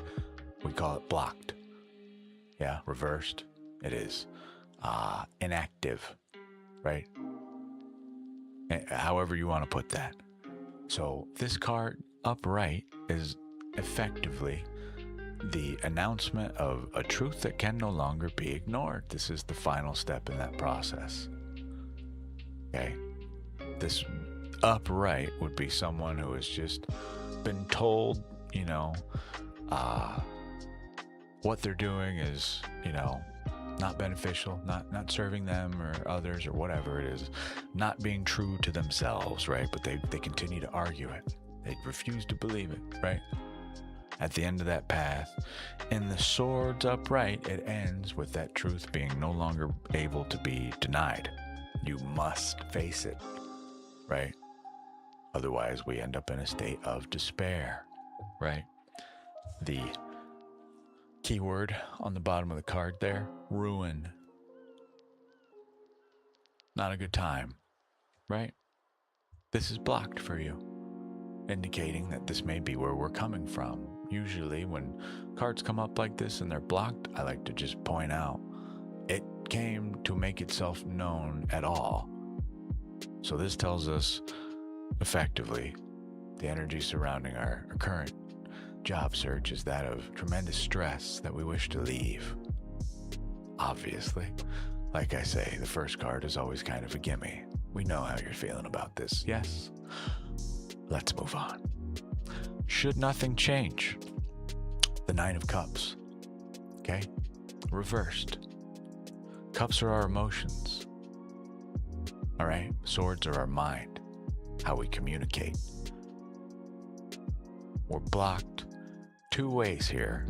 we call it blocked. Yeah, reversed. It is inactive, right? However you want to put that. So this card upright is effectively the announcement of a truth that can no longer be ignored. This is the final step in that process. Okay? This upright would be someone who has just been told, you know, what they're doing is, you know, not beneficial, not serving them or others or whatever it is, not being true to themselves, right? But they continue to argue it. They refuse to believe it, right? At the end of that path, in the swords upright, it ends with that truth being no longer able to be denied. You must face it, right? Otherwise, we end up in a state of despair, right? The keyword on the bottom of the card there, Rune. Not a good time, right? This is blocked for you, indicating that this may be where we're coming from. Usually when cards come up like this and they're blocked, I like to just point out it came to make itself known at all. So this tells us effectively the energy surrounding our current job search is that of tremendous stress that we wish to leave. Obviously, like I say, the first card is always kind of a gimme. We know how you're feeling about this, yes? Let's move on. Should nothing change? The Nine of Cups, okay? Reversed. Cups are our emotions, all right? Swords are our mind, how we communicate. We're blocked two ways here,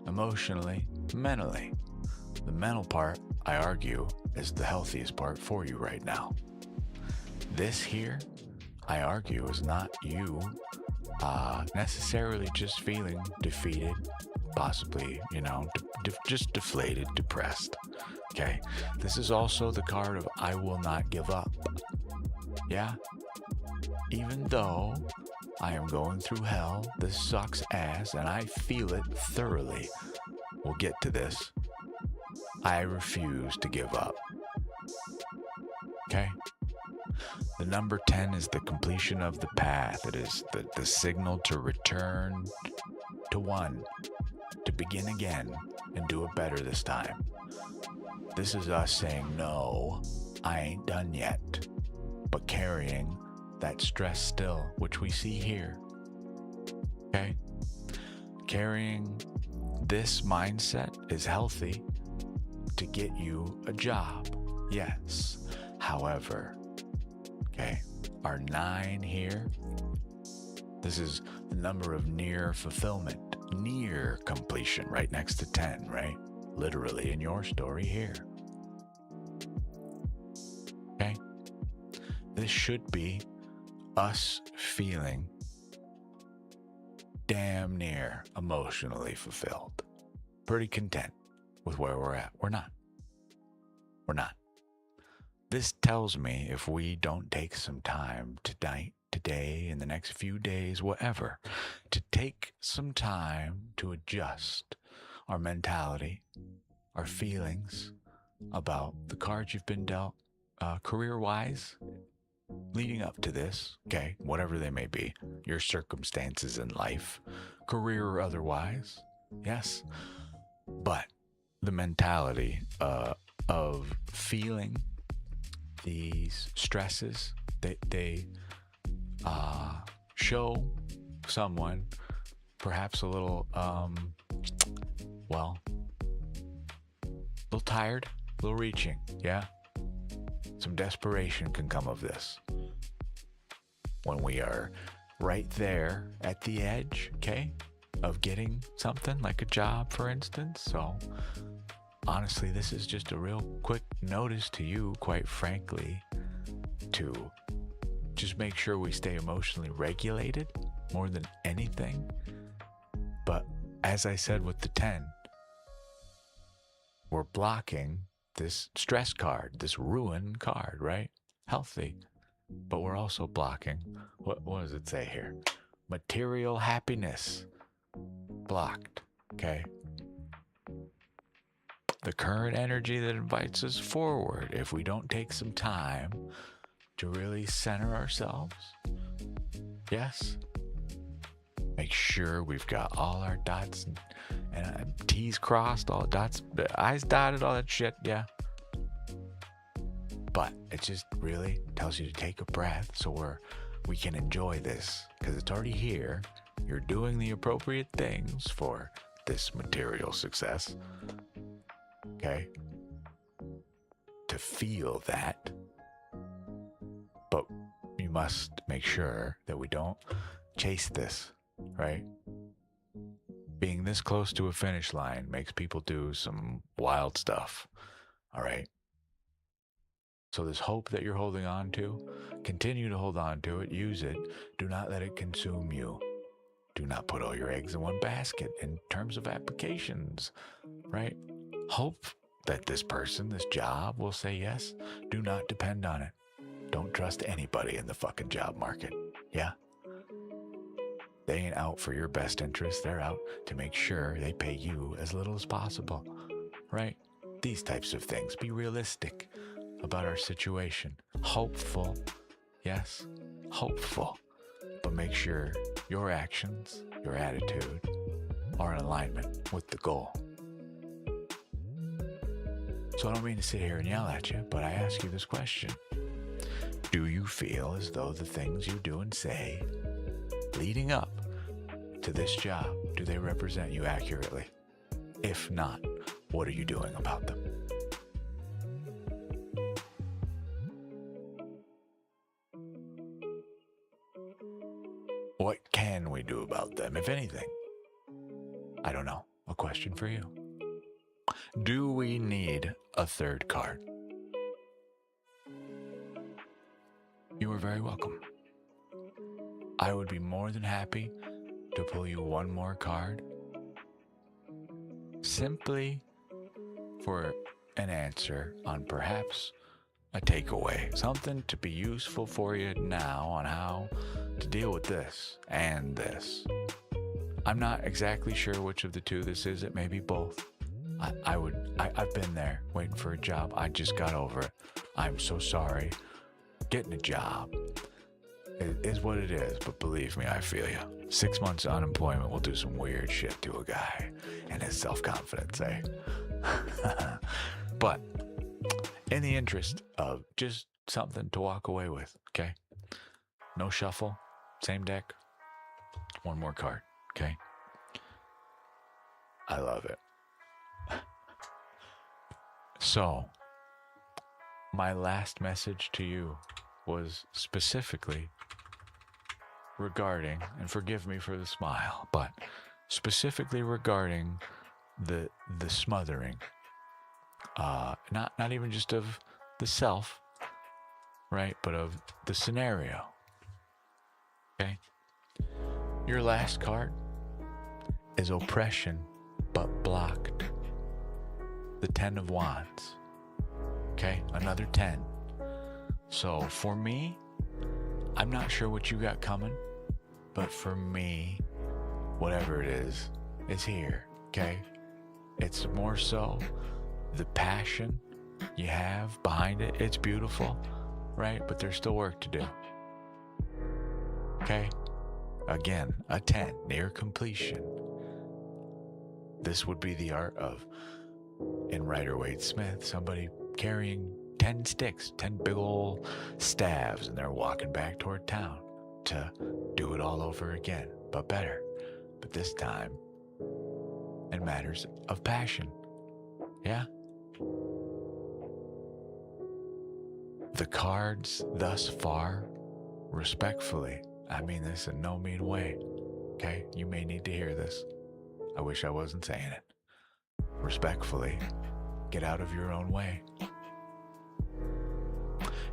emotionally, mentally. The mental part, I argue, is the healthiest part for you right now. This here, I argue, is not you necessarily just feeling defeated, possibly, you know, just deflated, depressed, okay? This is also the card of I will not give up, yeah? Even though I am going through hell, this sucks ass, and I feel it thoroughly. We'll get to this. I refuse to give up. Okay? The number 10 is the completion of the path. It is the signal to return to one, to begin again, and do it better this time. This is us saying, no, I ain't done yet, but carrying that stress still, which we see here. Okay? Carrying this mindset is healthy to get you a job. Yes. However, okay, our 9 here, this is the number of near fulfillment, near completion, right next to 10, right? literally in your story here. Okay? This should be us feeling damn near emotionally fulfilled. Pretty content with where we're at. We're not. We're not. This tells me if we don't take some time tonight, today, in the next few days, whatever, to take some time to adjust our mentality, our feelings about the cards you've been dealt, career-wise, leading up to this, okay, whatever they may be, your circumstances in life, career or otherwise, yes, but the mentality of feeling these stresses, they show someone perhaps a little, well, a little tired, a little reaching, yeah? Some desperation can come of this. When we are right there at the edge, okay, of getting something like a job, for instance. So honestly, this is just a real quick notice to you, quite frankly, to just make sure we stay emotionally regulated more than anything. But as I said with the 10, we're blocking this stress card, this ruin card, right? Healthy. But we're also blocking, what does it say here? Material happiness. Blocked, okay? The current energy that invites us forward, if we don't take some time to really center ourselves, yes, make sure we've got all our dots and T's crossed, all dots, I's dotted, all that shit, yeah. But it just really tells you to take a breath so we can enjoy this, because it's already here. You're doing the appropriate things for this material success, okay? To feel that. But you must make sure that we don't chase this, right? Being this close to a finish line makes people do some wild stuff, all right? So this hope that you're holding on to, continue to hold on to it, use it. Do not let it consume you. Do not put all your eggs in one basket in terms of applications, right? Hope that this person, this job will say yes. Do not depend on it. Don't trust anybody in the fucking job market, yeah? They ain't out for your best interest. They're out to make sure they pay you as little as possible, right? These types of things. Be realistic about our situation. Hopeful, yes, hopeful. But make sure your actions, your attitude are in alignment with the goal. So I don't mean to sit here and yell at you, but I ask you this question. Do you feel as though the things you do and say leading up to this job, do they represent you accurately? If not, what are you doing about them? What can we do about them, if anything? I don't know. A question for you. Do we need a third card? You are very welcome. I would be more than happy to pull you one more card, simply for an answer on perhaps a takeaway, something to be useful for you now on how to deal with this and this. I'm not exactly sure which of the two this is. It may be both. I've been there waiting for a job. I just got over it. I'm so sorry. Getting a job is what it is, but believe me, I feel you. 6 months of unemployment will do some weird shit to a guy and his self-confidence, eh? But in the interest of just something to walk away with, okay? No shuffle, same deck, one more card, okay? I love it. So, my last message to you was specifically regarding, and forgive me for the smile, but specifically regarding the smothering, not even just of the self, right, but of the scenario. Okay. Your last card is oppression, but blocked. The 10 of Wands. Okay, another 10. So for me, I'm not sure what you got coming, but for me, whatever it is here. Okay, it's more so the passion you have behind it. It's beautiful, right? But there's still work to do. Okay, again, a 10, near completion. This would be the art of, in Rider-Waite-Smith, somebody carrying 10 sticks, 10 big old staves, and they're walking back toward town to do it all over again, but better. But this time, in matters of passion. Yeah? The cards thus far, respectfully, I mean this in no mean way, okay? You may need to hear this. I wish I wasn't saying it. Respectfully, get out of your own way.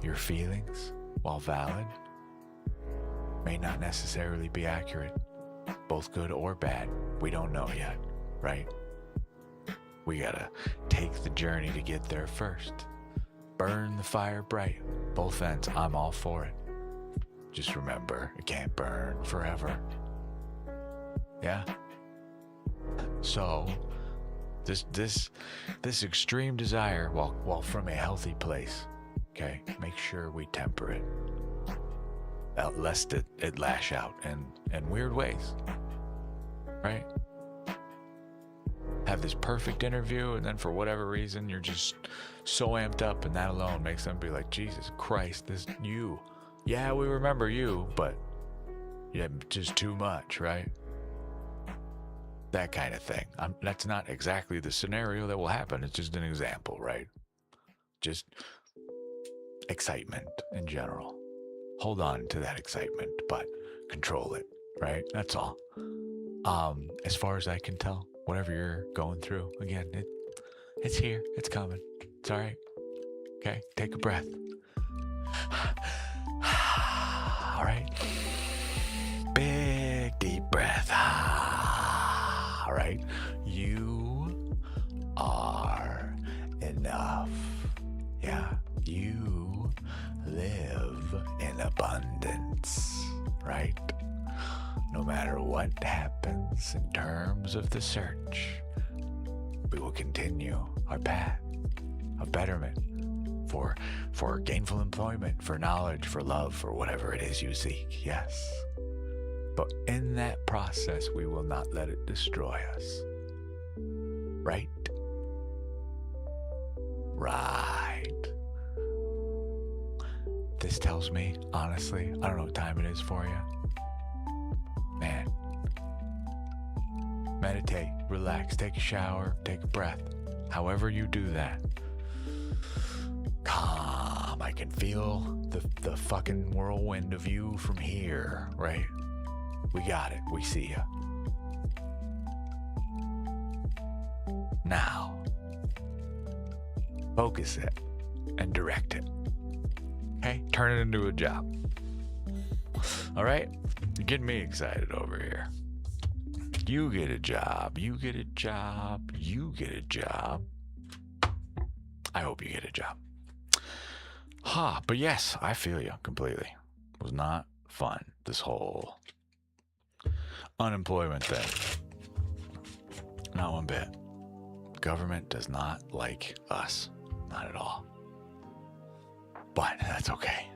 Your feelings, while valid, may not necessarily be accurate, both good or bad. We don't know yet, right? We gotta take the journey to get there first. Burn the fire bright. Both ends, I'm all for it. Just remember, it can't burn forever. Yeah? So, this extreme desire, while from a healthy place, okay, make sure we temper it, lest it lash out in weird ways, right? Have this perfect interview, and then for whatever reason, you're just so amped up, and that alone makes them be like, Jesus Christ, this you. Yeah, we remember you, but yeah, just too much, right? That kind of thing. That's not exactly the scenario that will happen. It's just an example, right? Just excitement in general. Hold on to that excitement, but control it, right? That's all. As far as I can tell, whatever you're going through, again, it's here. It's coming. It's all right. Okay, take a breath. All right. Big, deep breath. All right. You are enough. Yeah. You live in abundance, right? No matter what happens in terms of the search, we will continue our path of betterment for gainful employment, for knowledge, for love, for whatever it is you seek. Yes. But in that process, we will not let it destroy us. Right? Right. This tells me, honestly, I don't know what time it is for you. Man. Meditate, relax, take a shower, take a breath. However you do that. Calm. I can feel the fucking whirlwind of you from here, right? We got it. We see ya. Now, focus it and direct it. Okay? Turn it into a job. All right? You're getting me excited over here. You get a job. You get a job. You get a job. I hope you get a job. But yes, I feel you completely. It was not fun, this whole unemployment thing. Not one bit. Government does not like us. Not at all. But that's okay.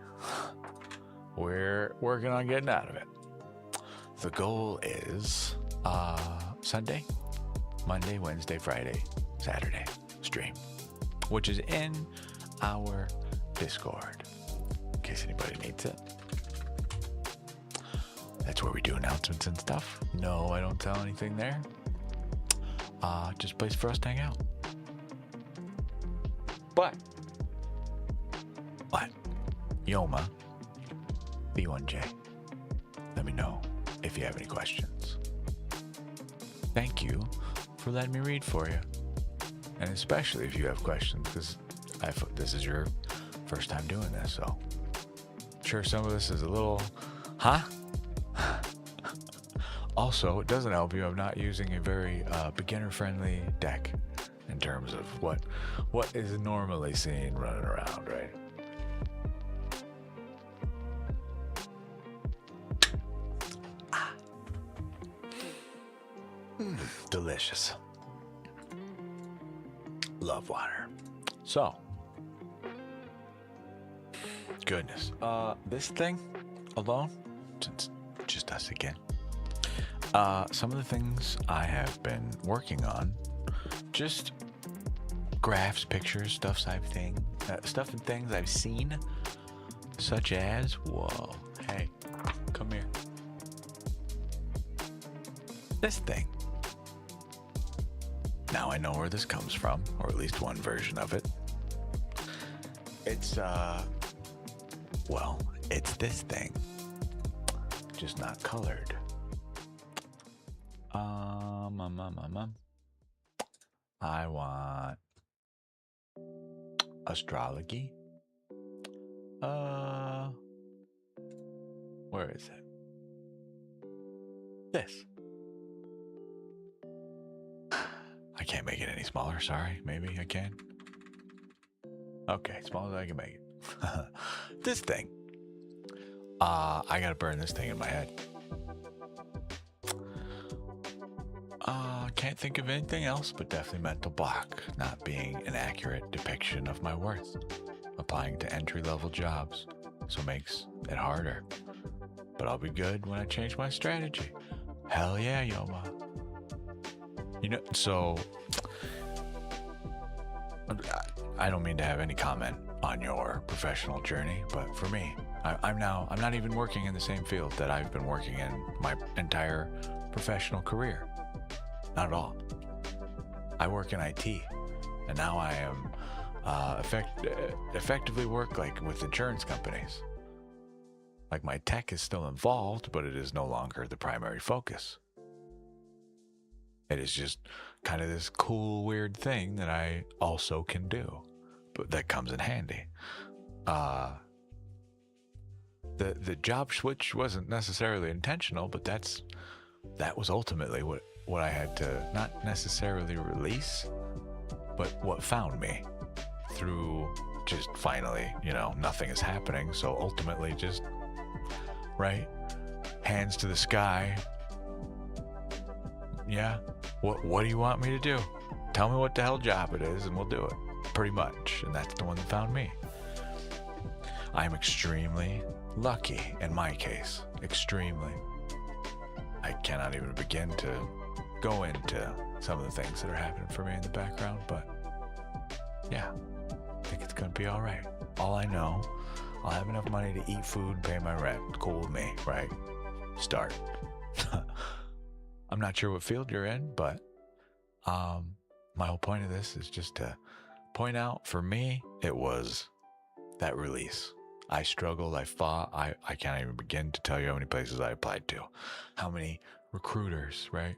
We're working on getting out of it. The goal is Sunday, Monday, Wednesday, Friday, Saturday stream, which is in our Discord, in case anybody needs it. That's where we do announcements and stuff. No, I don't tell anything there. Just a place for us to hang out. But Yoma, B1J, let me know if you have any questions. Thank you for letting me read for you. And especially if you have questions, because this is your first time doing this, so I'm sure some of this is a little, huh? Also, it doesn't help you. I'm not using a very beginner-friendly deck in terms of what is normally seen running around, right? Delicious. Love water. So, goodness. This thing alone, since just us again. Some of the things I have been working on, just graphs, pictures, stuff and things I've seen, such as, whoa, hey, come here. This thing. Now I know where this comes from, or at least one version of it. It's, well, it's this thing, just not colored. I want Astrology. Where is it? This. I can't make it any smaller, sorry. Maybe I can. Okay, small as I can make it. This thing. I gotta burn this thing in my head. Can't think of anything else, but definitely mental block, not being an accurate depiction of my worth. Applying to entry-level jobs, so makes it harder. But I'll be good when I change my strategy. Hell yeah, Yoma. You know, so I don't mean to have any comment on your professional journey, but for me, I'm not even working in the same field that I've been working in my entire professional career. Not at all. I work in IT, and now I am effectively work like with insurance companies. Like my tech is still involved, but it is no longer the primary focus. It is just kind of this cool, weird thing that I also can do, but that comes in handy. The job switch wasn't necessarily intentional, but that was ultimately what I had to not necessarily release, but what found me through just finally, nothing is happening. So ultimately just, right, hands to the sky. Yeah, what do you want me to do? Tell me what the hell job it is and we'll do it, pretty much. And that's the one that found me. I'm extremely lucky in my case, extremely. I cannot even begin to go into some of the things that are happening for me in the background, but yeah, I think it's gonna be all right. All I know, I'll have enough money to eat food, pay my rent. Cool with me, right? Start. I'm not sure what field you're in, but my whole point of this is just to point out, for me, it was that release. I struggled, I fought, I can't even begin to tell you how many places I applied to, how many recruiters, right,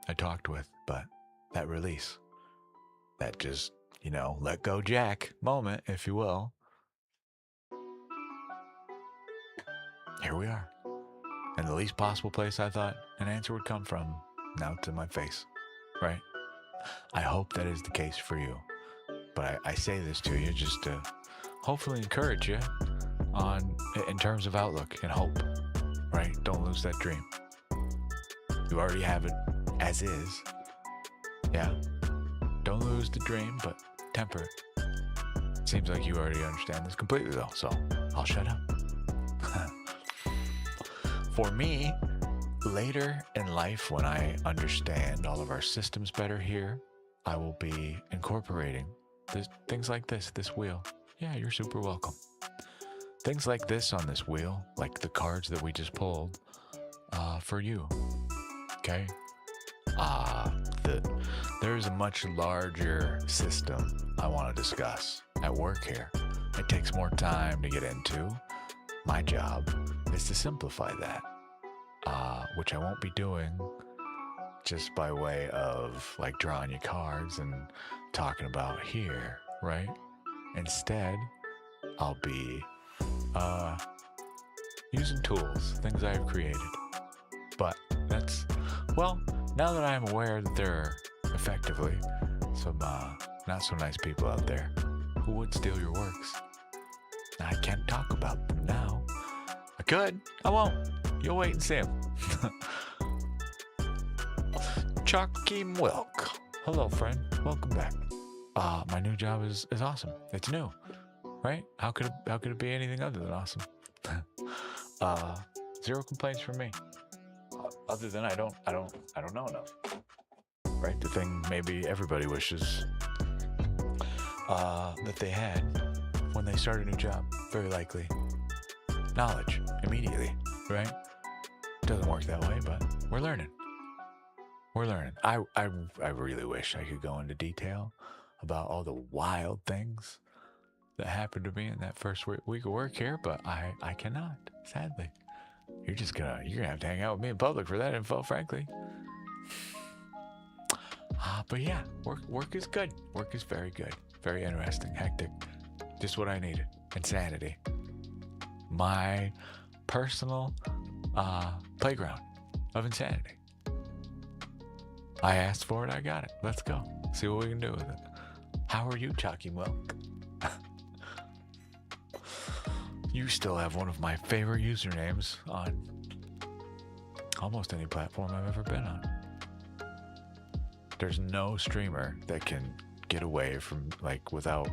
I talked with, but that release, that just, let go Jack moment, if you will. Here we are. And the least possible place I thought an answer would come from, now it's in my face, right? I hope that is the case for you. But I say this to you just to hopefully encourage you in terms of outlook and hope, right? Don't lose that dream. You already have it as is. Yeah. Don't lose the dream, but temper it. Seems like you already understand this completely though, so I'll shut up. For me, later in life, when I understand all of our systems better here, I will be incorporating things like this wheel. Yeah, you're super welcome. Things like this on this wheel, like the cards that we just pulled, for you. Okay? There's a much larger system I want to discuss at work here. It takes more time to get into. My job is to simplify that, which I won't be doing just by way of like drawing you cards and talking about here, right? Instead, I'll be using tools, things I've created. But that's, well, now that I'm aware that there are effectively some not so nice people out there who would steal your works, I can't talk about them now. I could, I won't. You'll wait and see them. Chucky Wilk. Hello, friend. Welcome back. My new job is awesome. It's new, right? How could it be anything other than awesome? Zero complaints from me. Other than I don't know enough. Right? The thing maybe everybody wishes that they had when they start a new job. Very likely. Knowledge immediately, right? Doesn't work that way, but we're learning. We're learning. I really wish I could go into detail about all the wild things that happened to me in that first week of work here, but I cannot, sadly. You're gonna have to hang out with me in public for that info, frankly. But yeah, work is good. Work is very good. Very interesting, hectic. Just what I needed. Insanity. My personal playground of insanity. I asked for it, I got it. Let's go. See what we can do with it. How are you, Chalky Milk? You still have one of my favorite usernames on almost any platform I've ever been on. There's no streamer that can get away from, like, without,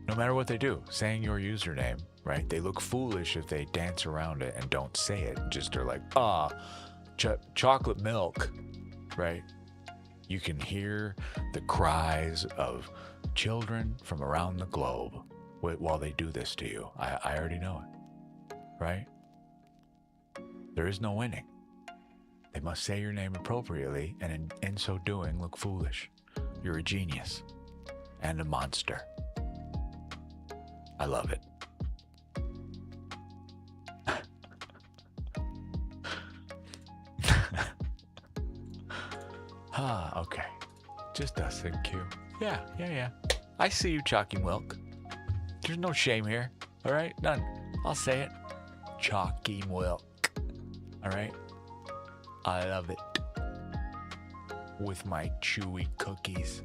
no matter what they do, saying your username, right? They look foolish if they dance around it and don't say it. Just are like, chocolate milk, right? You can hear the cries of children from around the globe while they do this to you. I already know it, right? There is no winning. They must say your name appropriately, and in so doing, look foolish. You're a genius and a monster. I love it. Okay. Just us and Q. Yeah. I see you, Chalky Milk. There's no shame here, all right? None. I'll say it. Chalky Milk. All right? I love it. With my chewy cookies.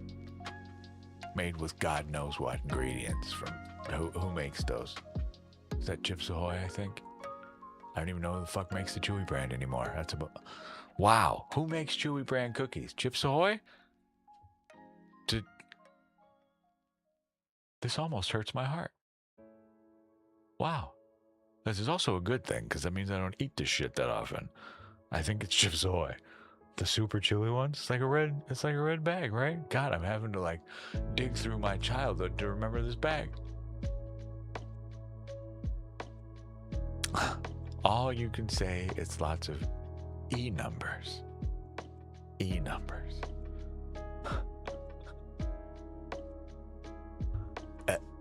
Made with God knows what ingredients from who makes those? Is that Chips Ahoy, I think? I don't even know who the fuck makes the Chewy brand anymore. That's about... Wow. Who makes Chewy brand cookies? Chips Ahoy? This almost hurts my heart. Wow. This is also a good thing, because that means I don't eat this shit that often. I think it's Chips Ahoy. The super chili ones? It's like a red bag, right? God, I'm having to like dig through my childhood to remember this bag. All you can say is lots of E numbers. E numbers.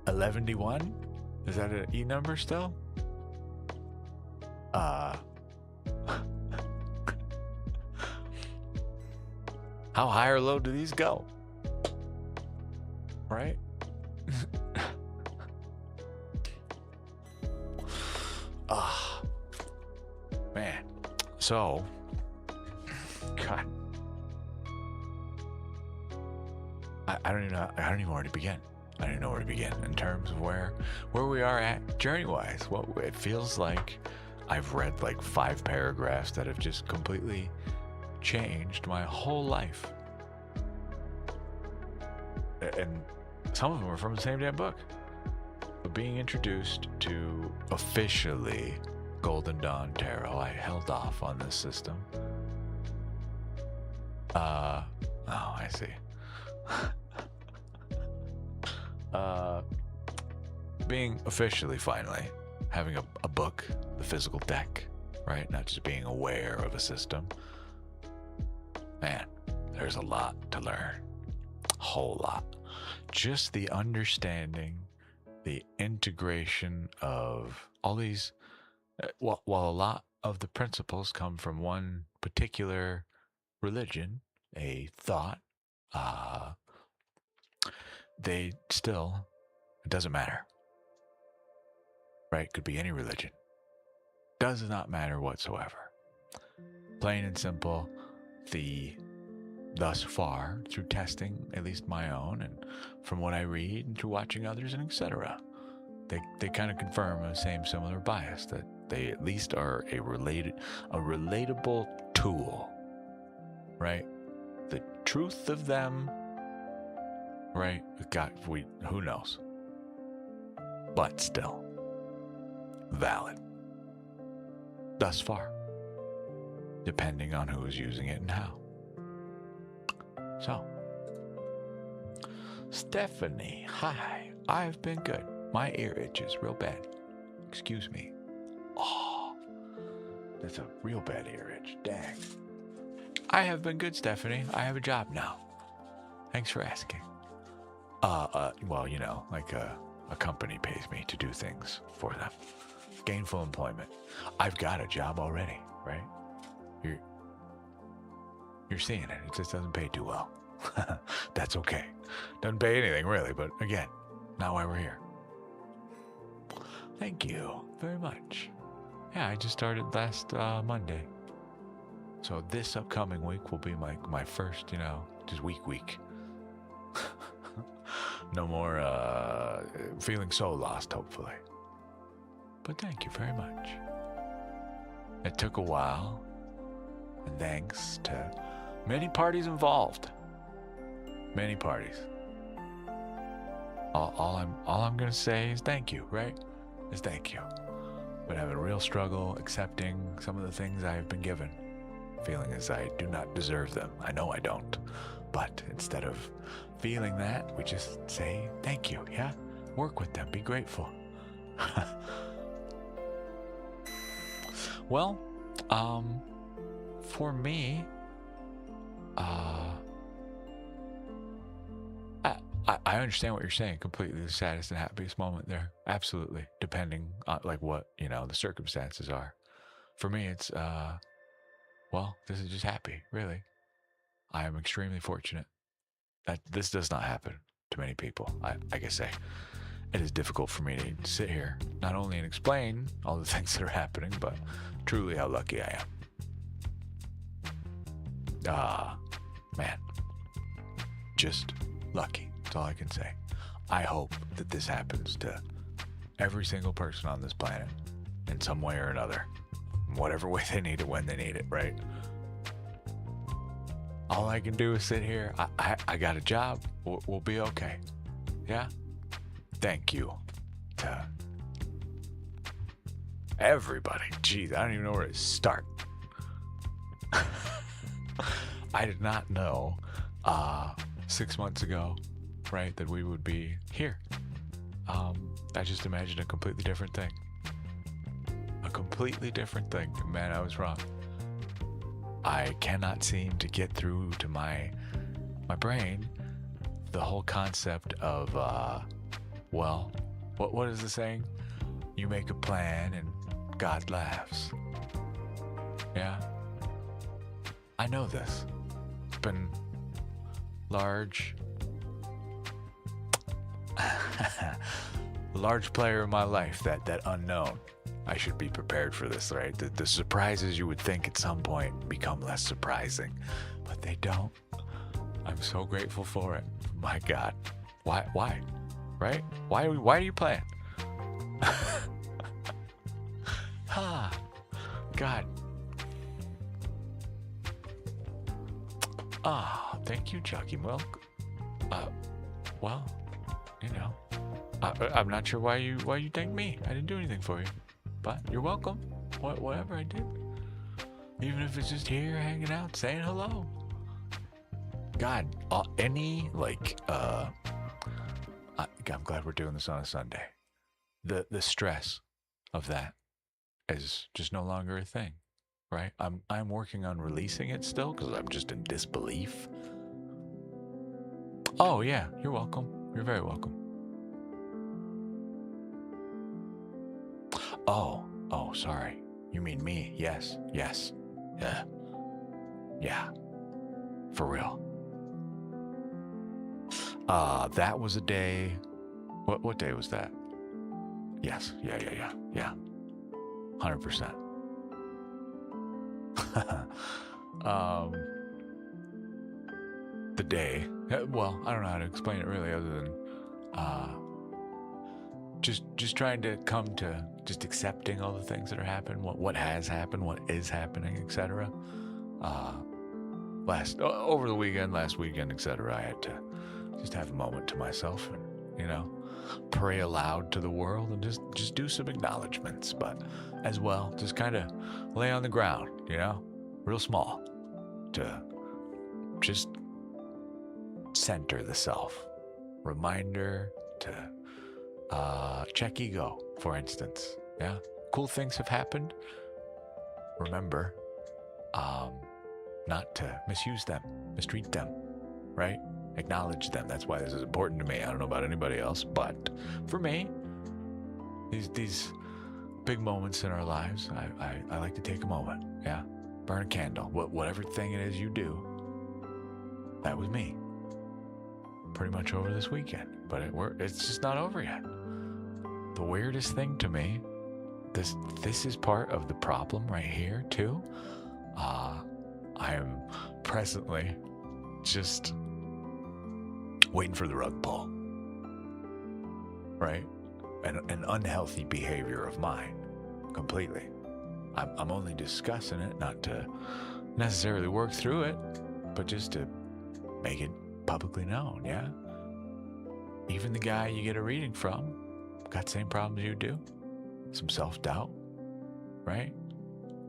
11D1? Is that an E number still? How high or low do these go? Right? Man. So, God. I don't even know where to begin. I don't even know where to begin in terms of where we are at journey-wise. What it feels like I've read like 5 paragraphs that have just completely changed my whole life. And some of them are from the same damn book. But being introduced to officially Golden Dawn Tarot, I held off on this system. Oh, I see. Being officially, finally, having a book, the physical deck, right? Not just being aware of a system. Man, there's a lot to learn. A whole lot. Just the understanding, the integration of all these, while a lot of the principles come from one particular religion, a thought, uh, they still, it doesn't matter, right? Could be any religion. Does not matter whatsoever. Plain and simple, thus far, through testing, at least my own, and from what I read and through watching others and etc., they kind of confirm a similar bias that they at least are a relatable tool, right? The truth of them, right? God, who knows? But still, valid. Thus far, depending on who is using it and how. So, Stephanie, hi. I've been good. My ear itches real bad. Excuse me. Oh, that's a real bad ear itch. Dang. I have been good, Stephanie. I have a job now. Thanks for asking. Well, you know, like a company pays me to do things for them. Gainful employment. I've got a job already, right? You're seeing it. It just doesn't pay too well. That's okay. Doesn't pay anything, really, but again, not why we're here. Thank you very much. Yeah, I just started last Monday. So this upcoming week will be my first, you know, just week. No more feeling so lost, hopefully. But thank you very much. It took a while, and thanks to many parties involved. Many parties. All I'm gonna say is thank you, right? Is thank you. But having a real struggle accepting some of the things I have been given, feeling as I do not deserve them. I know I don't. But instead of feeling that, we just say thank you, yeah? Work with them, be grateful. Well, for me, I understand what you're saying completely. The saddest and happiest moment there. Absolutely. Depending on like what, you know, the circumstances are. For me, it's, well, this is just happy, really. I am extremely fortunate that this does not happen to many people. Like I say, it is difficult for me to sit here, not only and explain all the things that are happening, but truly how lucky I am. Man, just lucky. That's all I can say. I hope that this happens to every single person on this planet in some way or another, in whatever way they need it, when they need it, right? All I can do is sit here. I got a job. We'll be okay. Yeah? Thank you to everybody. Geez, I don't even know where to start. I did not know 6 months ago, right, that we would be here. I just imagined a completely different thing. A completely different thing. Man, I was wrong. I cannot seem to get through to my brain the whole concept of, well, what is the saying? You make a plan and God laughs. Yeah? I know this. It's been large player in my life, that unknown. I should be prepared for this, right? The surprises you would think at some point become less surprising, but they don't. I'm so grateful for it. My God. Why? Right? Why do you plan? God. Thank you, Chucky Milk. Well, you know, I'm not sure why you thank me. I didn't do anything for you, but you're welcome. Whatever I did, even if it's just here hanging out, saying hello. God, any like, I'm glad we're doing this on a Sunday. The stress of that is just no longer a thing, right? I'm working on releasing it still because I'm just in disbelief. Oh yeah, you're welcome. You're very welcome. Oh, sorry. You mean me? Yes. Yeah. For real. That was a day. What day was that? Yes. Yeah. 100%. The day. Well, I don't know how to explain it really, other than just trying to come to just accepting all the things that are happening, what has happened, what is happening, etc. Over the weekend, last weekend, etc. I had to just have a moment to myself and, pray aloud to the world and just do some acknowledgments, but as well, just kind of lay on the ground, real small, to just center the self. Reminder to check ego, for instance. Yeah, cool things have happened. Remember, not to misuse them, mistreat them, right? Acknowledge them. That's why this is important to me. I don't know about anybody else, but for me, these big moments in our lives, I like to take a moment. Yeah, burn a candle. Whatever thing it is you do, that was me. Pretty much over this weekend, but it's just not over yet. The weirdest thing to me, this is part of the problem right here too. I am presently just waiting for the rug pull, right? An unhealthy behavior of mine, completely. I'm only discussing it, not to necessarily work through it, but just to make it publicly known, yeah? Even the guy you get a reading from got the same problems you do. Some self-doubt, right?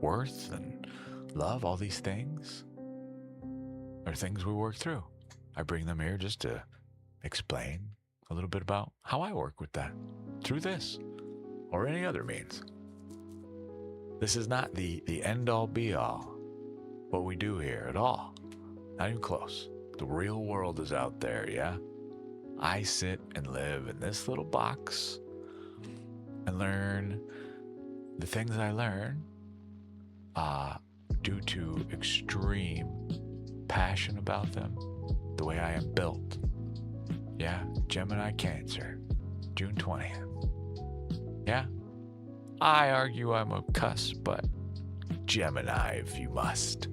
Worth and love, all these things are things we work through. I bring them here just to explain a little bit about how I work with that through this or any other means. This is not the end-all be-all, what we do here at all. Not even close. The real world is out there, yeah? I sit and live in this little box and learn the things I learn due to extreme passion about them, the way I am built. Yeah, Gemini Cancer, June 20th. Yeah, I argue I'm a cuss, but Gemini if you must.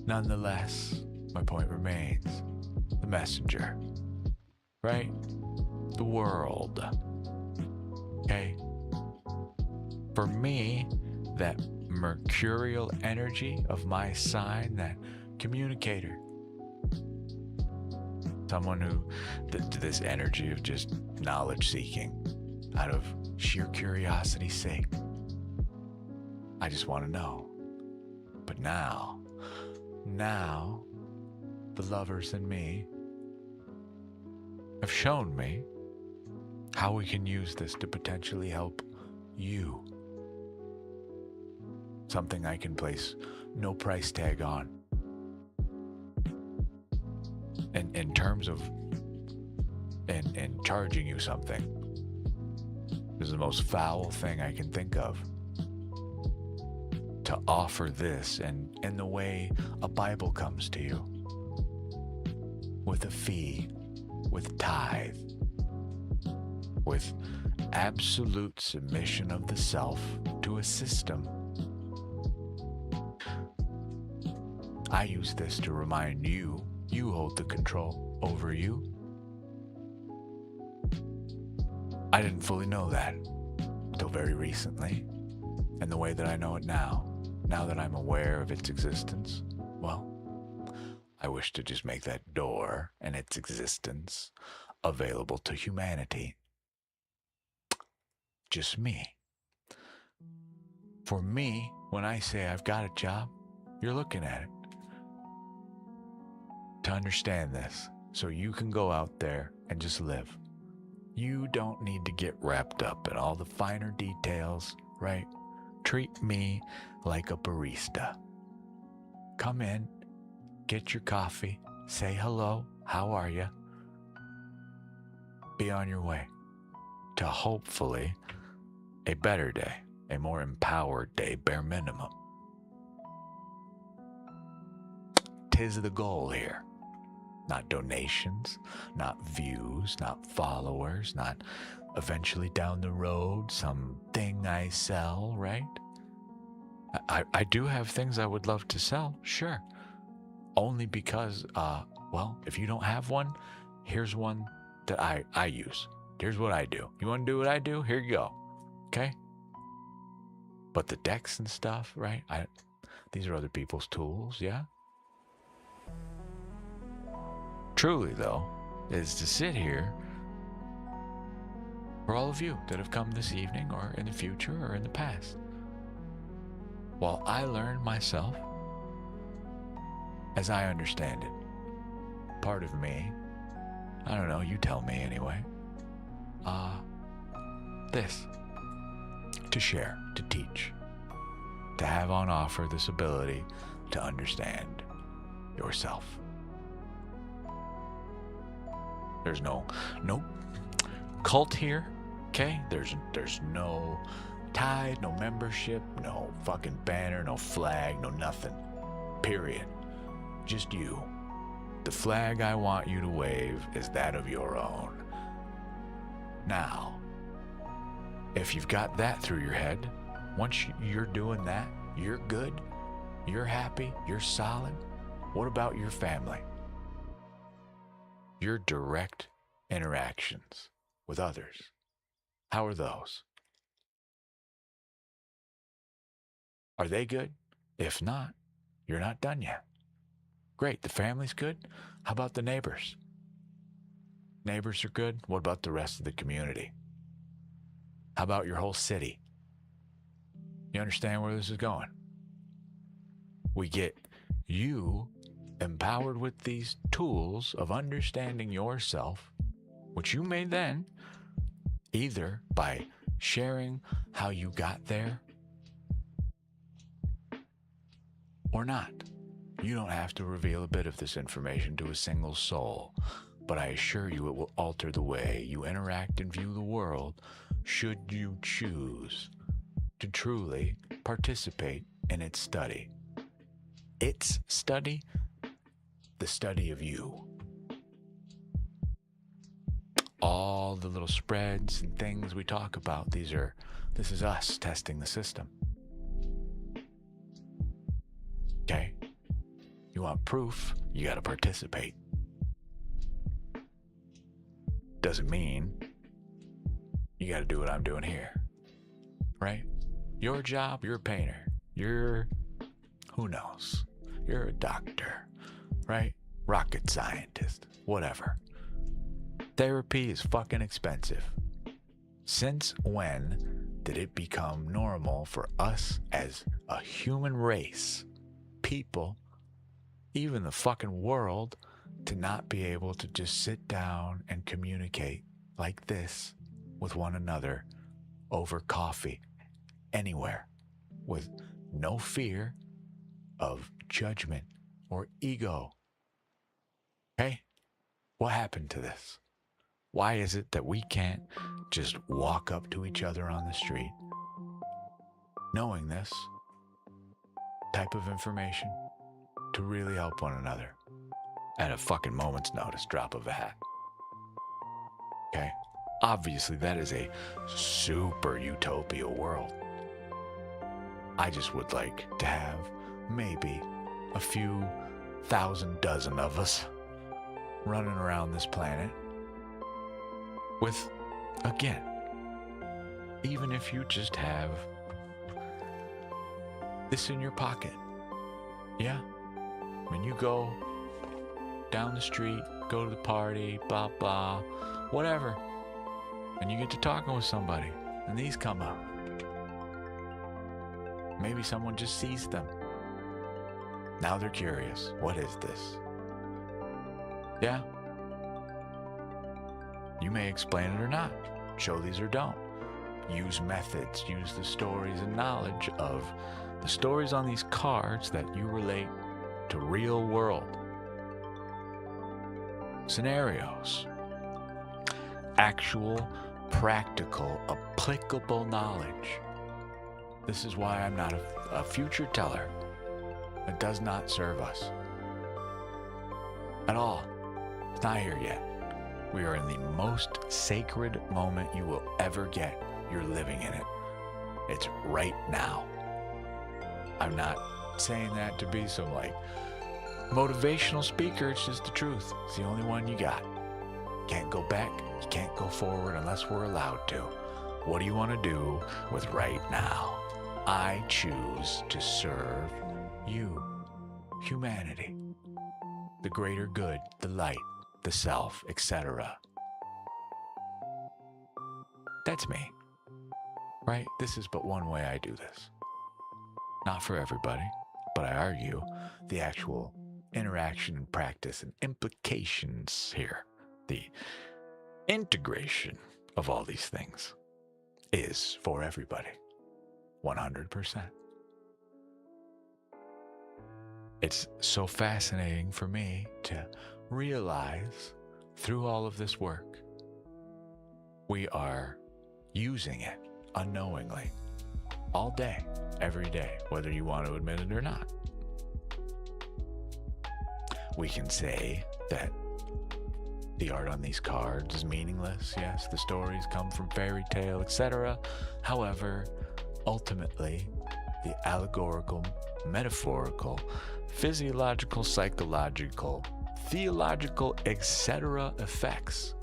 Nonetheless, my point remains. The messenger, right? The world. Okay? For me, that mercurial energy of my sign, that communicator, someone who, this energy of just knowledge seeking out of sheer curiosity's sake. I just want to know. But now, the lovers in me have shown me how we can use this to potentially help you. Something I can place no price tag on. In terms of in charging you something, this is the most foul thing I can think of. To offer this and in the way a Bible comes to you. With a fee, with tithe, with absolute submission of the self to a system. I use this to remind you hold the control over you. I didn't fully know that until very recently, and the way that I know it now that I'm aware of its existence, well, I wish to just make that door and its existence available to humanity. Just me. For me, when I say I've got a job, you're looking at it. To understand this, so you can go out there and just live. You don't need to get wrapped up in all the finer details, right? Treat me like a barista. Come in, get your coffee, say hello, how are you? Be on your way to hopefully a better day, a more empowered day, bare minimum. 'tis the goal here. Not donations, not views, not followers, not eventually down the road something I sell, right? I do have things I would love to sell, sure. Only because, well, if you don't have one, here's one that I use. Here's what I do. You want to do what I do? Here you go. Okay? But the decks and stuff, right? These are other people's tools, yeah? Truly, though, is to sit here for all of you that have come this evening or in the future or in the past, while I learn myself as I understand it. Part of me, I don't know, you tell me anyway, this, to share, to teach, to have on offer this ability to understand yourself. There's no cult here, okay? There's no tithe, no membership, no fucking banner, no flag, no nothing. Period. Just you. The flag I want you to wave is that of your own. Now, if you've got that through your head, once you're doing that, you're good, you're happy, you're solid. What about your family? Your direct interactions with others. How are those? Are they good? If not, you're not done yet. Great, the family's good. How about the neighbors? Neighbors are good. What about the rest of the community? How about your whole city? You understand where this is going? We get you empowered with these tools of understanding yourself, which you may then, either by sharing how you got there or not. You don't have to reveal a bit of this information to a single soul, but I assure you it will alter the way you interact and view the world should you choose to truly participate in its study. Its study, the study of you. All the little spreads and things we talk about, this is us testing the system. Okay? You want proof, you gotta participate. Doesn't mean you gotta do what I'm doing here. Right? Your job, you're a painter. You're, who knows? You're a doctor, right? Rocket scientist, whatever. Therapy is fucking expensive. Since when did it become normal for us as a human race, people, even the fucking world, to not be able to just sit down and communicate like this with one another over coffee anywhere with no fear of judgment or ego? Okay? What happened to this? Why is it that we can't just walk up to each other on the street knowing this type of information to really help one another at a fucking moment's notice, drop of a hat? Okay? Obviously, that is a super utopia world. I just would like to have maybe a few thousand dozen of us running around this planet with, again, even if you just have this in your pocket. Yeah? When you go down the street, go to the party, blah, blah, whatever, and you get to talking with somebody, and these come up. Maybe someone just sees them. Now they're curious. What is this? Yeah? You may explain it or not. Show these or don't. Use methods. Use the stories and knowledge of the stories on these cards that you relate to real world scenarios. Actual, practical, applicable knowledge. This is why I'm not a future teller. It does not serve us. at all. It's not here yet. We are in the most sacred moment you will ever get. You're living in it. It's right now. I'm not saying that to be some motivational speaker. It's just the truth. It's the only one you got. Can't go back. You can't go forward unless we're allowed to. What do you want to do with right now? I choose to serve you, humanity, the greater good, the light, the self, etc. That's me, right? This is but one way I do this. Not for everybody, but I argue the actual interaction and practice and implications here, the integration of all these things is for everybody, 100%. It's so fascinating for me to realize through all of this work, we are using it unknowingly all day, every day, whether you want to admit it or not. We can say that the art on these cards is meaningless. Yes, the stories come from fairy tale, etc. However, ultimately, the allegorical, metaphorical, physiological, psychological, theological, etc. effects,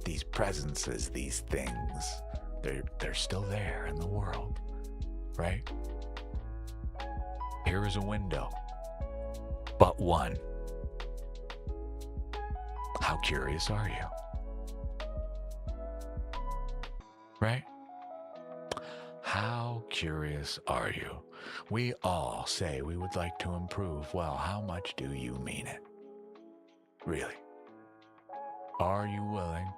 these presences, these things, they're still there in the world, right? Here is a window, but one. How curious are you? Right? How curious are you? We all say we would like to improve. Well, how much do you mean it? Really? Are you willing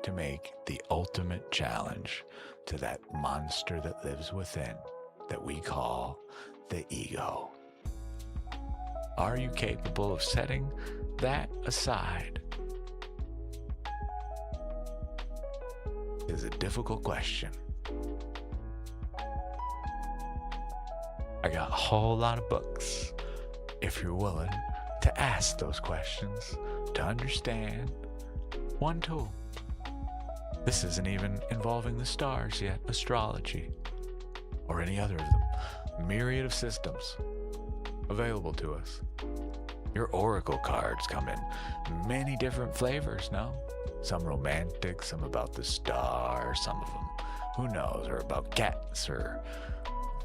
to make the ultimate challenge to that monster that lives within that we call the ego? Are you capable of setting that aside? Is a difficult question. I got a whole lot of books if you're willing to ask those questions, to understand one tool. This isn't even involving the stars yet, astrology, or any other of them. Myriad of systems available to us. Your oracle cards come in many different flavors, no? Some romantic, some about the stars, some of them, who knows, or about cats, or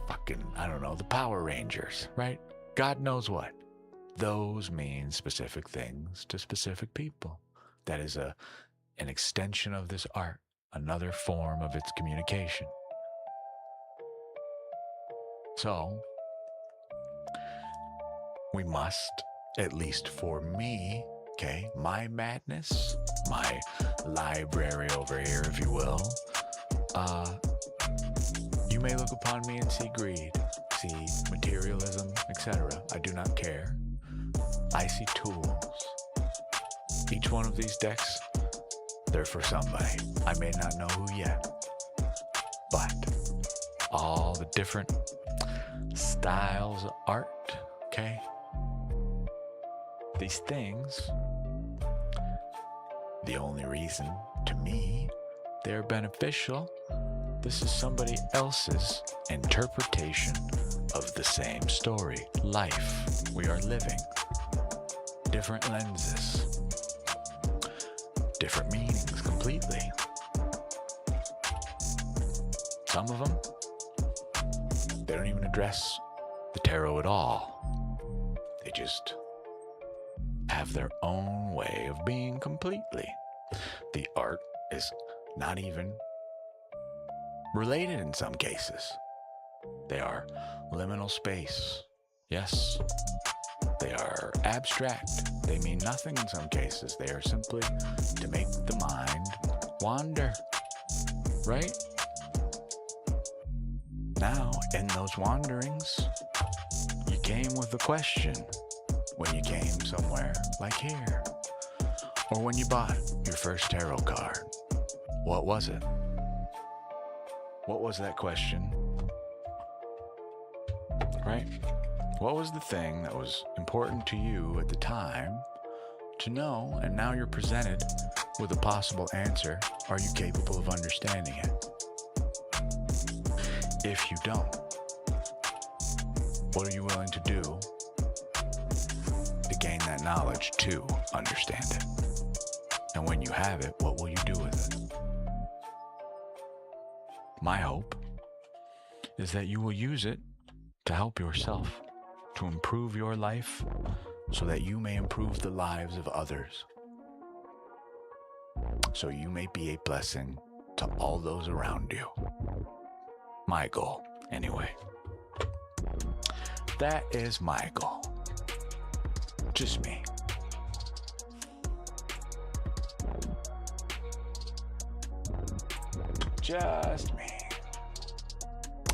fucking, I don't know, the Power Rangers, right? God knows what. Those mean specific things to specific people. That is an extension of this art, another form of its communication. So, we must, at least for me, okay, my madness, my library over here, if you will, you may look upon me and see greed, see materialism, etc. I do not care. I see tools. Each one of these decks, they're for somebody. I may not know who yet, but all the different styles of art, okay? These things, the only reason, to me, they're beneficial, this is somebody else's interpretation of the same story, life we are living. Different lenses, different meanings completely. Some of them, they don't even address the tarot at all. They just have their own way of being completely. The art is not even related in some cases. They are liminal space. Yes, they are abstract. They mean nothing in some cases. They are simply to make the mind wander, right? Now, in those wanderings, you came with a question when you came somewhere like here, or when you bought your first tarot card. What was it? What was that question? Right? What was the thing that was important to you at the time to know, and now you're presented with a possible answer. Are you capable of understanding it? If you don't, what are you willing to do to gain that knowledge to understand it? And when you have it, what will you do with it? My hope is that you will use it to help yourself, to improve your life, so that you may improve the lives of others. So you may be a blessing to all those around you. My goal, anyway. That is my goal. Just me. Just me.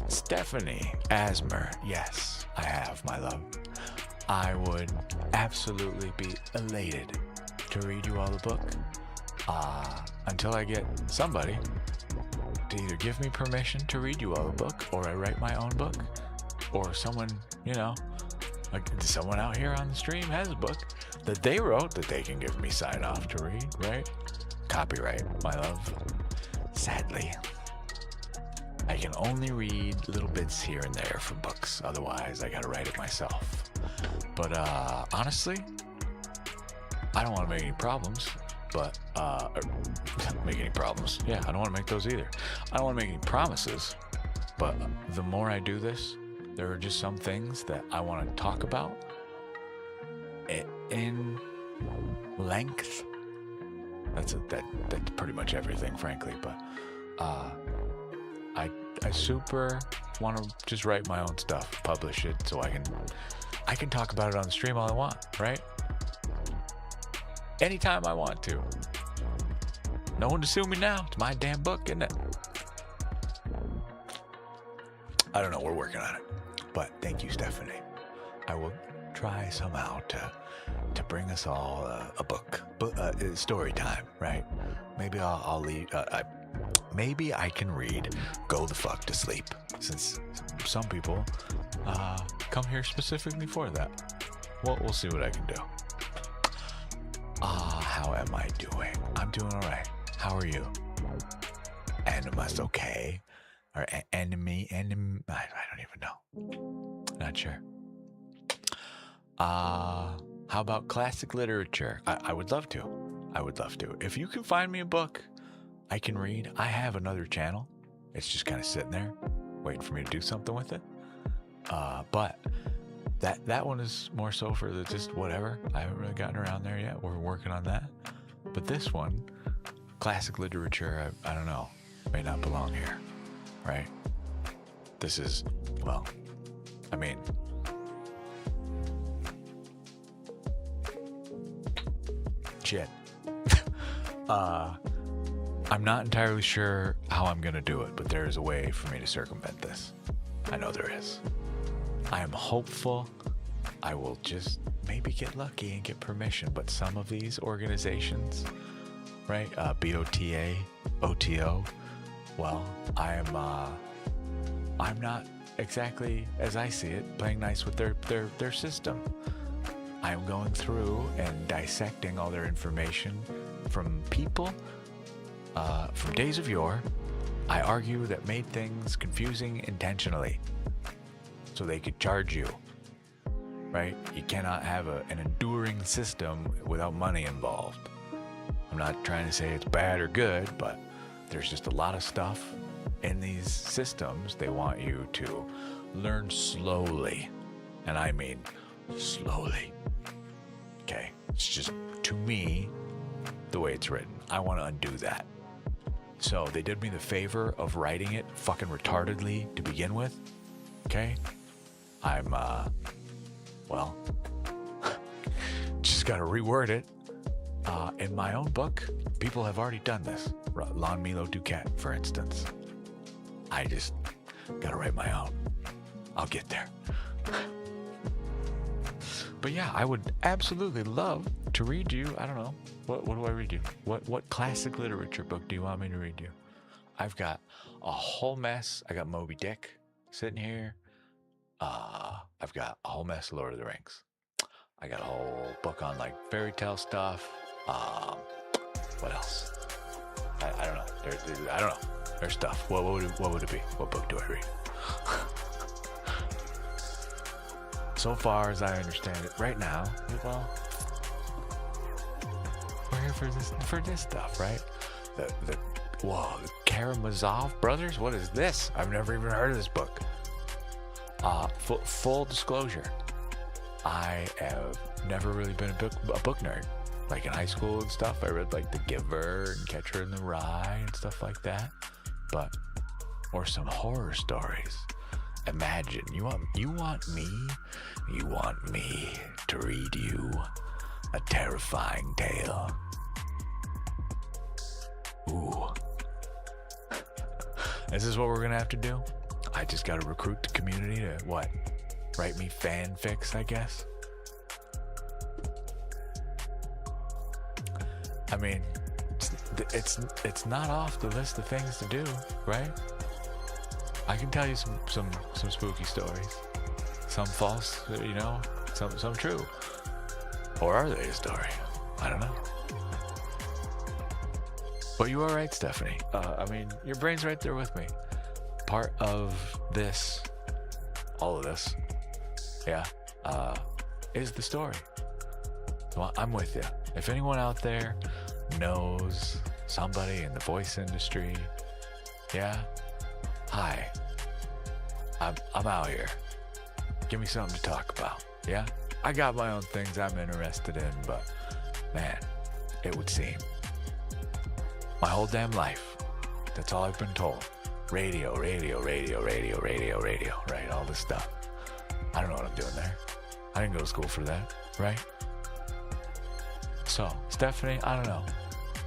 Stephanie Asmer. Yes, I have, my love. I would absolutely be elated to read you all the book. Until I get somebody to either give me permission to read you all the book, or I write my own book, or someone, you know, like someone out here on the stream has a book that they wrote that they can give me sign off to read, right? Copyright, my love. Sadly, I can only read little bits here and there from books. Otherwise, I gotta write it myself. But honestly, I don't want to make any problems. But make any problems? Yeah, I don't want to make those either. I don't want to make any promises. But the more I do this, there are just some things that I want to talk about in length. That's pretty much everything, frankly. But I super want to just write my own stuff, publish it, so I can talk about it on the stream all I want, right? Anytime I want to. No one to sue me now. It's my damn book, isn't it? I don't know. We're working on it. But thank you, Stephanie. I will try somehow to bring us all a book. Story time, right? Maybe I'll leave. Maybe I can read Go the Fuck to Sleep, since some people come here specifically for that. Well, we'll see what I can do. How am I doing? I'm doing all right. How are you? Animus, okay. Or enemy, I don't even know. Not sure. How about classic literature? I would love to. I would love to. If you can find me a book I can read, I have another channel. It's just kind of sitting there, waiting for me to do something with it. But that one is more so for the just whatever. I haven't really gotten around there yet. We're working on that. But this one, classic literature, I don't know, may not belong here, right? This is, well, I mean, shit. I'm not entirely sure how I'm going to do it, but there is a way for me to circumvent this. I know there is. I am hopeful I will just maybe get lucky and get permission, but some of these organizations, right, BOTA, OTO, well, I'm not exactly, as I see it, playing nice with their system. I'm going through and dissecting all their information from people from days of yore. I argue that made things confusing intentionally so they could charge you, right? You cannot have an enduring system without money involved. I'm not trying to say it's bad or good, but there's just a lot of stuff in these systems they want you to learn slowly. And I mean slowly. Okay? It's just, to me, the way it's written. I want to undo that. So they did me the favor of writing it fucking retardedly to begin with. Okay? I'm, well, just gotta reword it. In my own book, people have already done this. Lon Milo Duquette, for instance. I just gotta write my own. I'll get there. But yeah, I would absolutely love to read you. I don't know. What do I read you? What classic literature book do you want me to read you? I've got a whole mess. I got Moby Dick sitting here. I've got a whole mess of Lord of the Rings. I got a whole book on like fairy tale stuff. What else? I don't know. I don't know. There's stuff. What would it be? What book do I read? So far as I understand it, right now, well, we're here for this stuff, right? The Karamazov brothers. What is this? I've never even heard of this book. Full disclosure, I have never really been a book nerd. Like in high school and stuff, I read like The Giver and Catcher in the Rye and stuff like that. Or some horror stories. Imagine you want me to read you a terrifying tale. Ooh. This is what we're gonna have to do. I just gotta recruit the community to what? Write me fanfics, I guess. I mean, it's not off the list of things to do, right? I can tell you some spooky stories. Some false, some true. Or are they a story? I don't know. But you are right, Stephanie. I mean, your brain's right there with me. Part of this, all of this, is the story. So I'm with you. If anyone out there knows somebody in the voice industry, hi, I'm out here. Give me something to talk about. I got my own things I'm interested in, but man, it would seem my whole damn life, that's all I've been told. Radio, right? All this stuff. I don't know what I'm doing there. I didn't go to school for that, right? So, Stephanie, I don't know.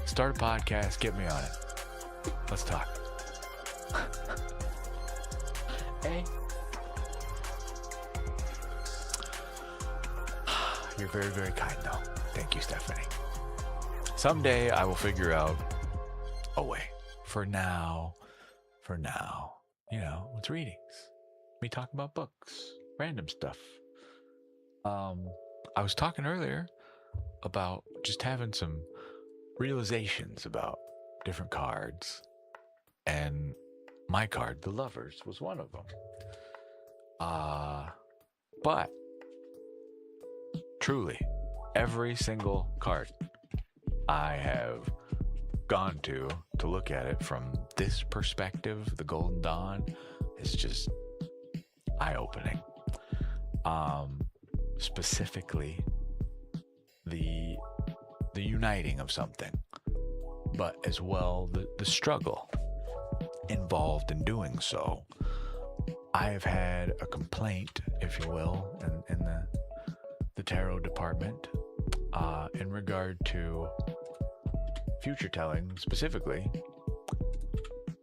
Start a podcast, get me on it. Let's talk. Hey. You're very, very kind, though. Thank you, Stephanie. Someday I will figure out a way. For now, it's readings. Me talking about books, random stuff. I was talking earlier about just having some realizations about different cards, and my card, the Lovers, was one of them. But truly, every single card I have gone to look at it from this perspective, the Golden Dawn, is just eye-opening. Specifically, the uniting of something, but as well the struggle involved in doing so. I have had a complaint, if you will, in the tarot department in regard to future telling specifically.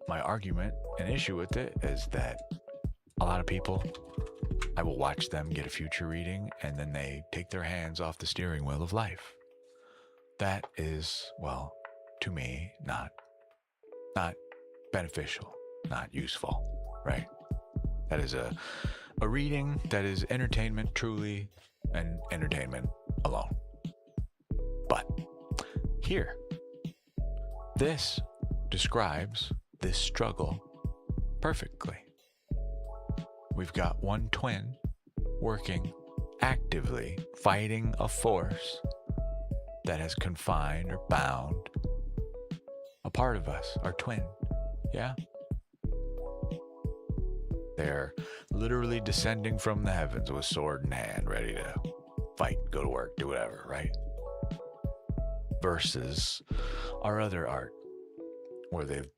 My argument and issue with it is that a lot of people, I will watch them get a future reading and then they take their hands off the steering wheel of life. That is, well, to me, not beneficial, not useful, right? That is a reading that is entertainment truly, and entertainment alone. But here, this describes this struggle perfectly. We've got one twin working actively, fighting a force that has confined or bound a part of us, our twin. They're literally descending from the heavens with sword in hand, ready to fight, go to work, do whatever, right? Versus our other art, where they've,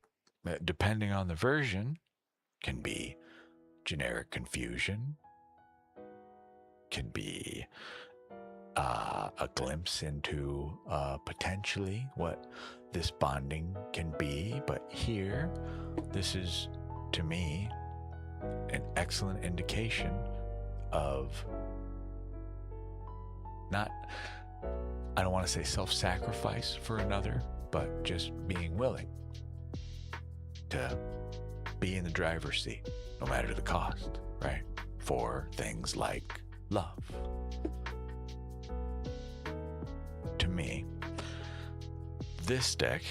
depending on the version, can be generic confusion, can be a glimpse into potentially what this bonding can be. But here, this is, to me, an excellent indication of not, I don't want to say self-sacrifice for another, but just being willing to be in the driver's seat, no matter the cost, right? For things like love. This deck,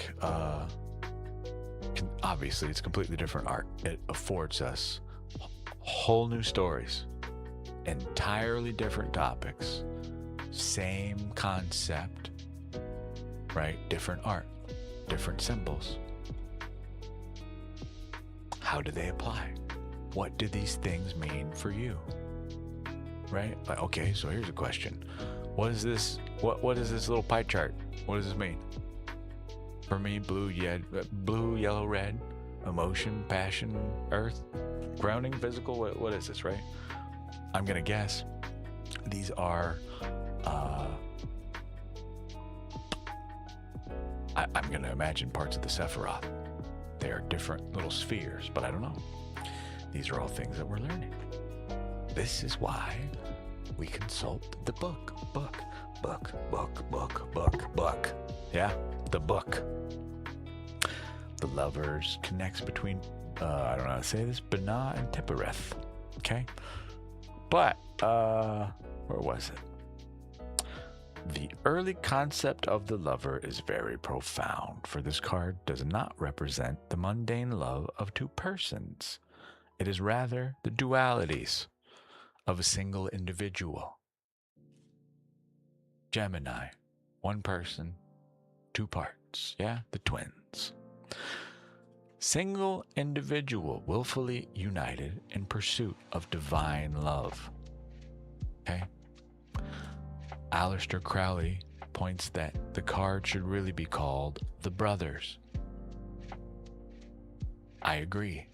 obviously, it's completely different art. It affords us whole new stories, entirely different topics, same concept, right? Different art, different symbols. How do they apply? What do these things mean for you? Right? Like, okay, so here's a question. What is this? What is this little pie chart? What does this mean? For me, blue, yellow, red, emotion, passion, earth, grounding, physical. What is this, right? I'm gonna guess these are. I'm gonna imagine parts of the Sephiroth. They are different little spheres, but I don't know. These are all things that we're learning. This is why we consult the book. Yeah, the book. The lovers connects between, I don't know how to say this, Binah and Tippereth. Okay? But, where was it? The early concept of the lover is very profound, for this card does not represent the mundane love of two persons. It is rather the dualities of a single individual. Gemini, one person, two parts. Yeah, the twins. Single individual willfully united in pursuit of divine love. Okay? Aleister Crowley points that the card should really be called the Brothers. I agree.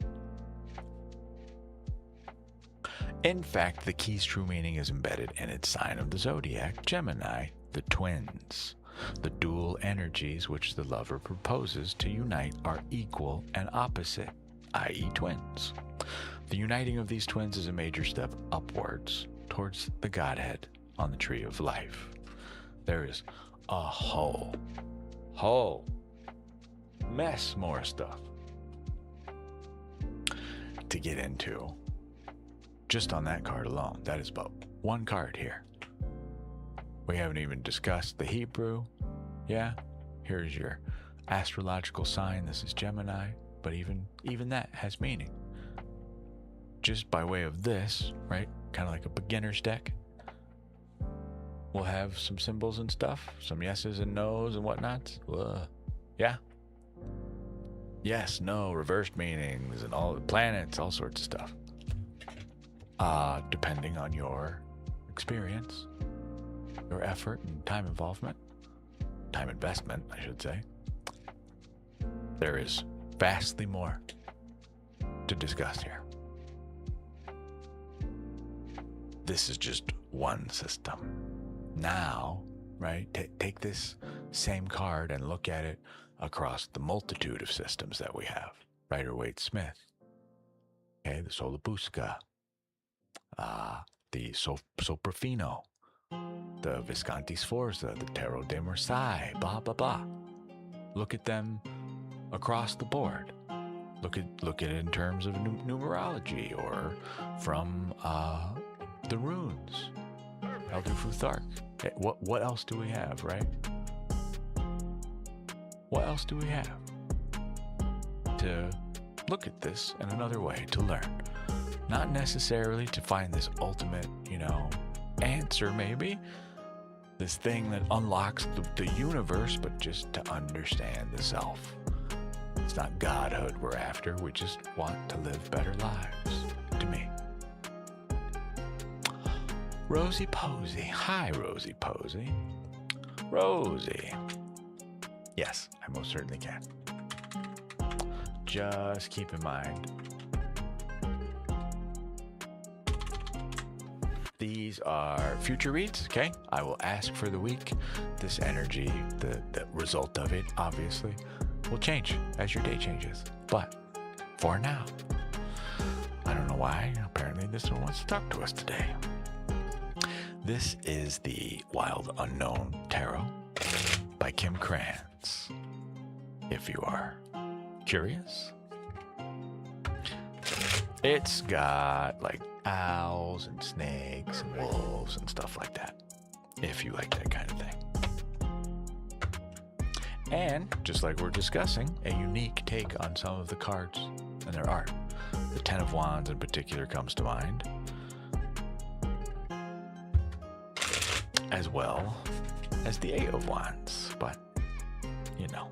In fact, the key's true meaning is embedded in its sign of the zodiac, Gemini, the twins. The dual energies which the lover proposes to unite are equal and opposite, i.e. twins. The uniting of these twins is a major step upwards towards the Godhead on the tree of life. There is a whole mess more stuff to get into. Just on that card alone, that is but one card here. We haven't even discussed the Hebrew. Yeah, here's your astrological sign. This is Gemini, but even that has meaning. Just by way of this, right? Kind of like a beginner's deck. We'll have some symbols and stuff, some yeses and nos and whatnot. Yeah. Yes, no, reversed meanings and all the planets, all sorts of stuff. Depending on your experience, your effort and time investment, I should say, there is vastly more to discuss here. This is just one system. Now, right, take this same card and look at it across the multitude of systems that we have. Rider-Waite-Smith, okay, the Solabusca, the Soprafino, the Visconti Sforza, the Tarot de Marseille, blah, blah, blah. Look at them across the board. Look at it in terms of numerology or from the runes. Elder Futhark. Hey, what else do we have, right? What else do we have to look at this in another way, to learn? Not necessarily to find this ultimate, answer maybe, this thing that unlocks the universe, but just to understand the self. It's not godhood we're after, we just want to live better lives, to me. Rosie Posey. Hi, Rosie Posey. Rosie. Yes, I most certainly can. Just keep in mind, these are future reads, okay? I will ask for the week. This energy, the result of it, obviously, will change as your day changes. But for now, I don't know why, apparently this one wants to talk to us today. This is the Wild Unknown Tarot by Kim Krantz. If you are curious, it's got like owls and snakes and wolves and stuff like that, if you like that kind of thing. And, just like we're discussing, a unique take on some of the cards and their art. The Ten of Wands in particular comes to mind, as well as the Eight of Wands, but, you know.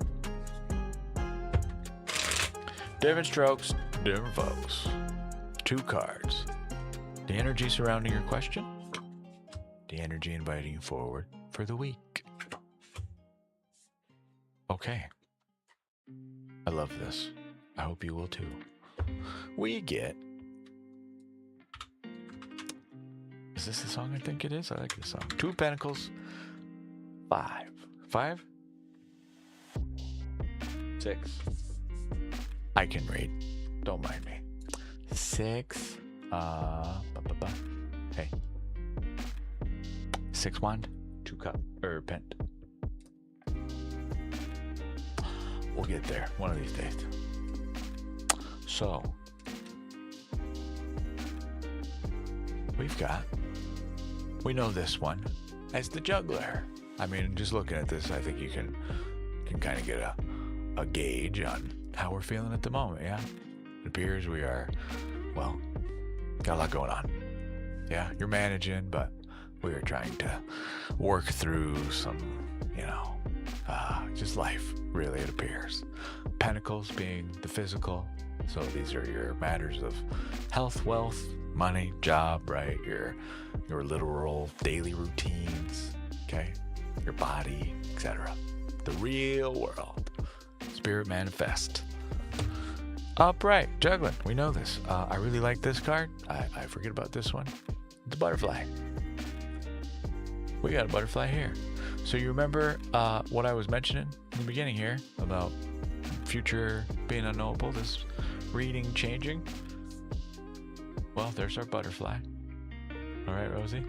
Different strokes, different folks. 2 cards. The energy surrounding your question, the energy inviting you forward for the week. Okay. I love this. I hope you will too. We get... Is this the song I think it is? I like this song. 2 of Pentacles. 5. 5? 6. I can read. Don't mind me. 6. Hey. 6 wand. 2 cup. Pent. We'll get there one of these days. So, we know this one as the Juggler. I mean, just looking at this, I think you can kind of get a gauge on how we're feeling at the moment, yeah? It appears we are, well, got a lot going on. Yeah, you're managing, but we are trying to work through some, just life, really, it appears. Pentacles being the physical, so these are your matters of health, wealth, money, job, right? Your literal daily routines, okay? Your body, etc. The real world. Spirit manifest. Upright, juggling. We know this. I really like this card. I forget about this one. It's a butterfly. We got a butterfly here. So you remember what I was mentioning in the beginning here about future being unknowable, this reading changing? Well, there's our butterfly. All right, Rosie.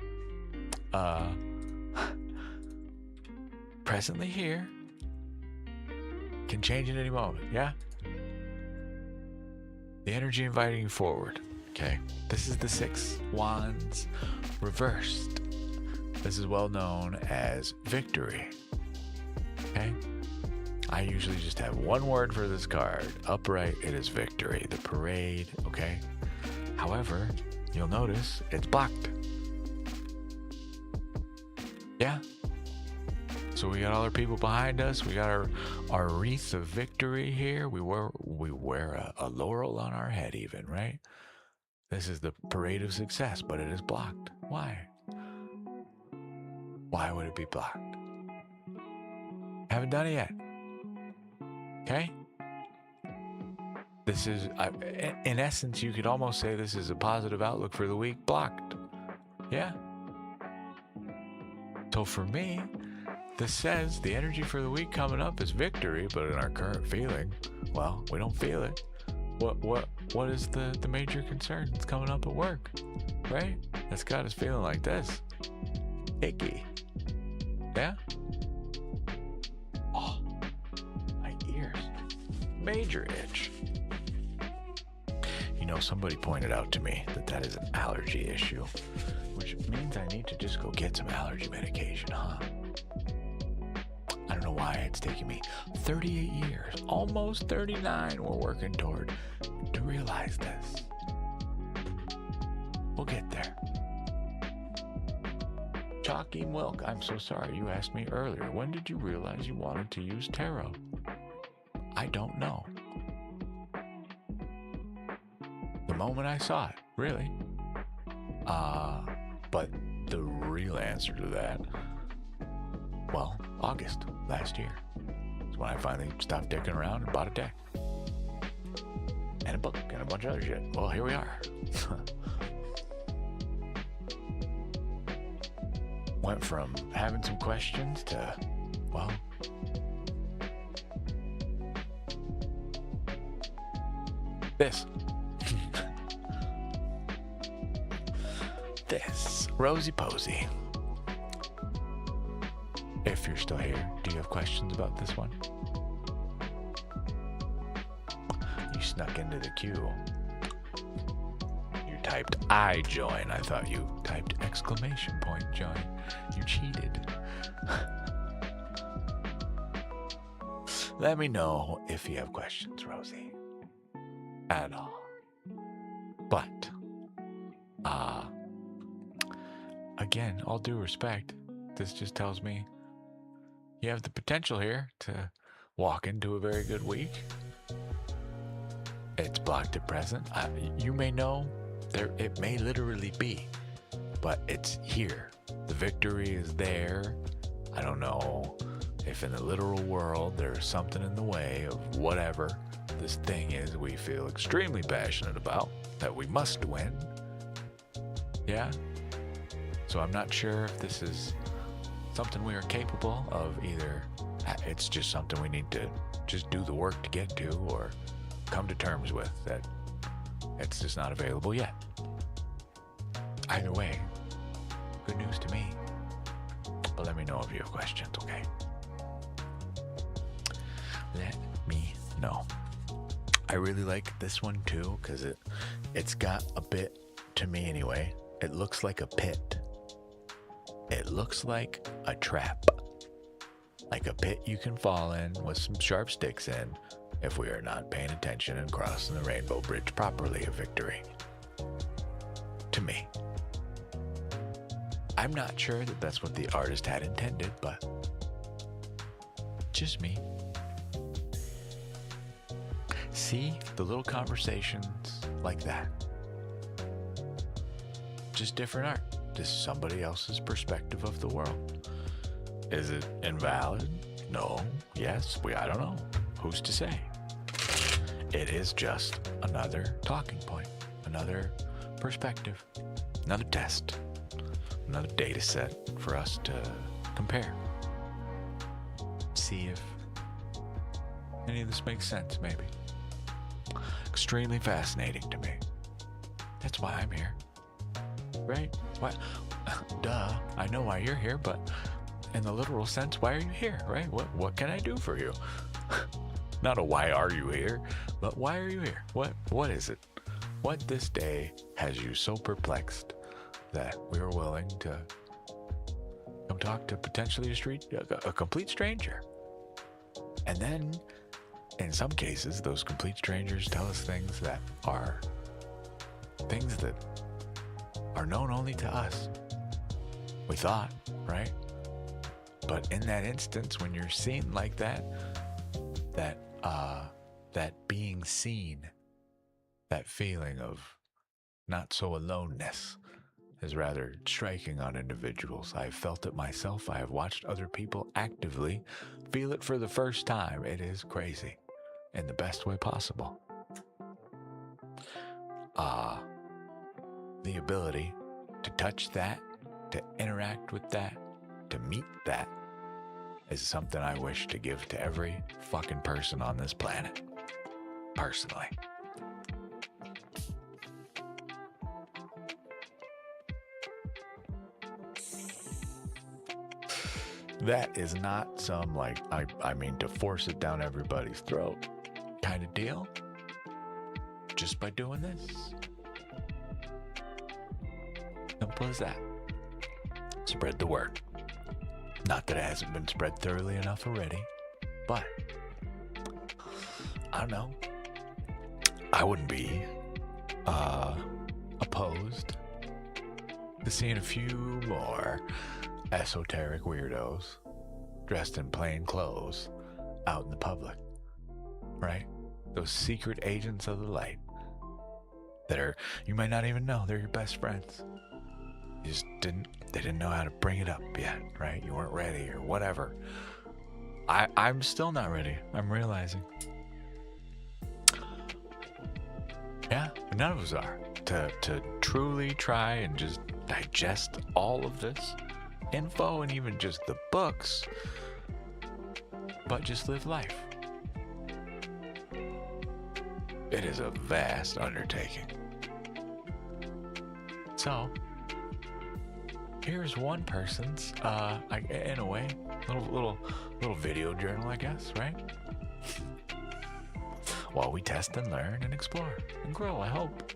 Presently here. Can change at any moment, yeah? The energy inviting you forward, okay? This is the 6 Wands reversed. This is well known as victory, okay? I usually just have one word for this card. Upright, it is victory. The parade, okay? However, you'll notice it's blocked. Yeah? So we got all our people behind us. We got our wreath of victory here. We wear a laurel on our head even, right? This is the parade of success, but it is blocked. Why? Why would it be blocked? Haven't done it yet. Okay? This is, in essence, you could almost say this is a positive outlook for the week. Blocked. Yeah? So for me, this says the energy for the week coming up is victory, but in our current feeling, well, we don't feel it. What is the major concern that's coming up at work, right? That's got us feeling like this. Icky. Yeah? Oh, my ears. Major itch. Somebody pointed out to me that is an allergy issue, which means I need to just go get some allergy medication, huh? I don't know why it's taken me 38 years, almost 39 we're working toward, to realize this. We'll get there. Chalky Milk, I'm so sorry you asked me earlier. When did you realize you wanted to use tarot? I don't know. The moment I saw it, really. But the real answer to that, well, August last year. That's when I finally stopped dicking around and bought a deck. And a book and a bunch of other shit. Well, here we are. Went from having some questions to, well, this. This. Rosy Posy. If you're still here, do you have questions about this one? You snuck into the queue. You typed I join. I thought you typed exclamation point join. You cheated. let me know if you have questions, Rosie. At all. But, again, all due respect, this just tells me you have the potential here to walk into a very good week. It's blocked at present. You may know it may literally be, but it's here. The victory is there. I don't know if in the literal world there's something in the way of whatever this thing is we feel extremely passionate about that we must win. Yeah? So I'm not sure if this is something we are capable of either. It's just something we need to just do the work to get to or come to terms with that it's just not available yet. Either way, good news to me. But let me know if you have questions, okay? Let me know. I really like this one too because it's got a bit, to me anyway, it looks like a pit. It looks like a trap. Like a pit you can fall in with some sharp sticks in if we are not paying attention and crossing the rainbow bridge properly of victory. To me. I'm not sure that that's what the artist had intended, but just me. See the little conversations like that. Just different art. Just somebody else's perspective of the world. Is it invalid? No. Yes. I don't know. Who's to say? It is just another talking point, another perspective, another test, another data set for us to compare. See if any of this makes sense, maybe. Extremely fascinating to me. That's why I'm here. Right? Why? Duh. I know why you're here, but in the literal sense, why are you here, right? What can I do for you? Not a why are you here, but why are you here? What is it? What this day has you so perplexed that we are willing to come talk to potentially a complete stranger? And then, in some cases, those complete strangers tell us things that are known only to us. We thought, right? But in that instance, when you're seen like that being seen, that feeling of not so aloneness is rather striking on individuals. I've felt it myself. I have watched other people actively feel it for the first time. It is crazy in the best way possible. The ability to touch that, to interact with that, to meet that is something I wish to give to every fucking person on this planet. Personally. That is not some I mean to force it down everybody's throat kind of deal. Just by doing this. Simple as that. Spread the word. Not that it hasn't been spread thoroughly enough already, but I don't know. I wouldn't be opposed to seeing a few more esoteric weirdos dressed in plain clothes out in the public, right? Those secret agents of the light that you might not even know they're your best friends. You just they didn't know how to bring it up yet, right? You weren't ready or whatever. I'm still not ready. I'm realizing. Yeah, none of us are. To truly try and just digest all of this info and even just the books, but just live life. It is a vast undertaking. So, here's one person's, in a way, little video journal, I guess, right? While we test and learn and explore and grow, I hope.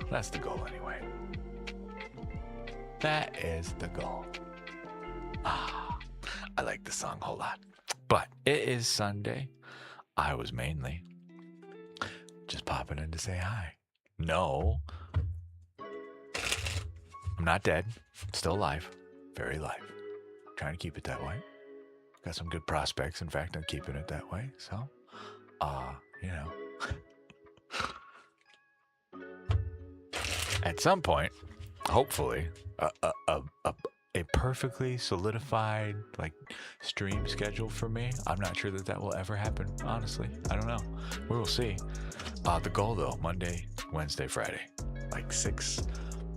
That's the goal anyway. That is the goal. I like the song a whole lot. But it is Sunday. I was mainly just popping in to say hi. No, I'm not dead. Still alive. Very alive. Trying to keep it that way. Got some good prospects, in fact, I'm keeping it that way. So, you know. At some point, hopefully, a perfectly solidified like stream schedule for me. I'm not sure that will ever happen. Honestly, I don't know. We will see. The goal though, Monday, Wednesday, Friday, like 6,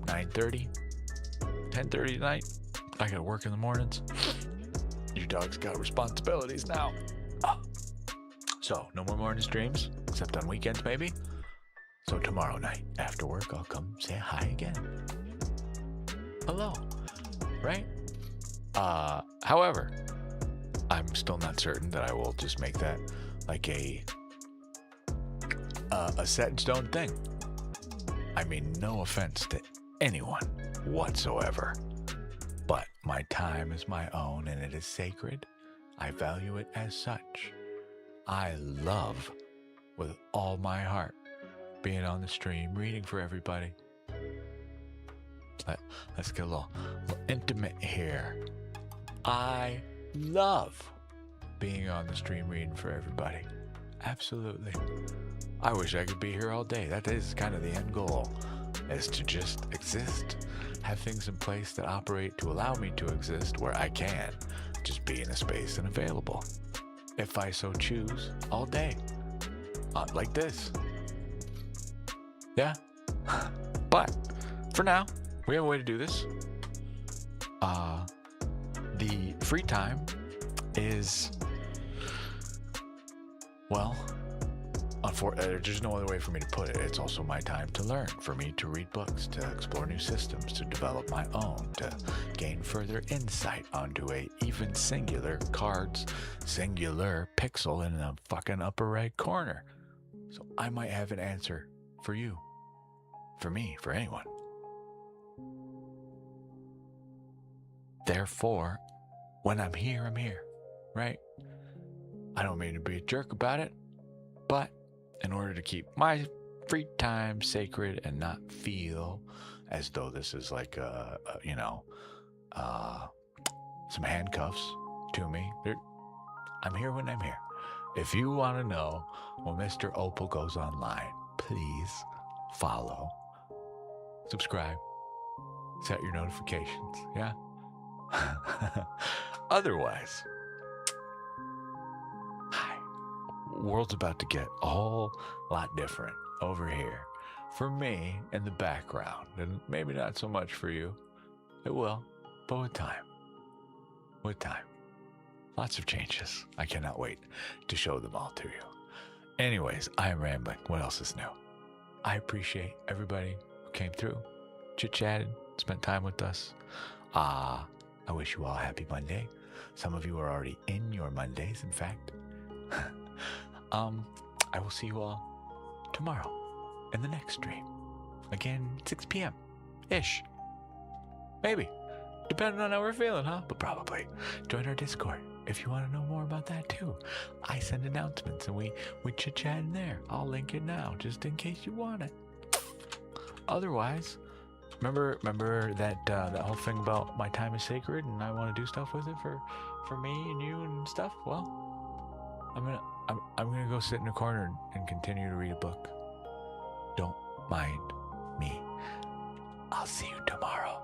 9:30, 10:30 tonight. I gotta work in the mornings. Your dog's got responsibilities now. So no more morning streams, except on weekends maybe. So tomorrow night after work, I'll come say hi again. Hello. Right? However, I'm still not certain that I will just make that like a set in stone thing. I mean, no offense to anyone whatsoever, but my time is my own and it is sacred. I value it as such. I love with all my heart being on the stream, reading for everybody. Let's get a little intimate here. I love being on the stream reading for everybody. Absolutely. I wish I could be here all day. That is kind of the end goal, is to just exist. Have things in place that operate to allow me to exist where I can just be in a space and available. If I so choose, all day. Like this. Yeah. But for now, we have a way to do this. The free time is, well, there's no other way for me to put it. It's also my time to learn, for me to read books, to explore new systems, to develop my own, to gain further insight onto a even singular pixel in the fucking upper right corner. So I might have an answer for you, for me, for anyone. Therefore, when I'm here, right? I don't mean to be a jerk about it, but in order to keep my free time sacred and not feel as though this is like some handcuffs to me, I'm here when I'm here. If you want to know when Mr. Opal goes online, please follow, subscribe, set your notifications, yeah? Otherwise, world's about to get a whole lot different over here for me in the background, and maybe not so much for you. It will, but with time, lots of changes. I cannot wait to show them all to you. Anyways, I am rambling. What else is new? I appreciate everybody who came through, chit-chatted, spent time with us. I wish you all a happy Monday. Some of you are already in your Mondays, in fact. I will see you all tomorrow in the next stream. Again, 6 p.m.-ish. Maybe. Depending on how we're feeling, huh? But probably. Join our Discord if you want to know more about that too. I send announcements and we chit-chat in there. I'll link it now just in case you want it. Otherwise, remember that whole thing about my time is sacred and I want to do stuff with it for me and you and stuff? Well, I'm gonna go sit in a corner and continue to read a book. Don't mind me. I'll see you tomorrow.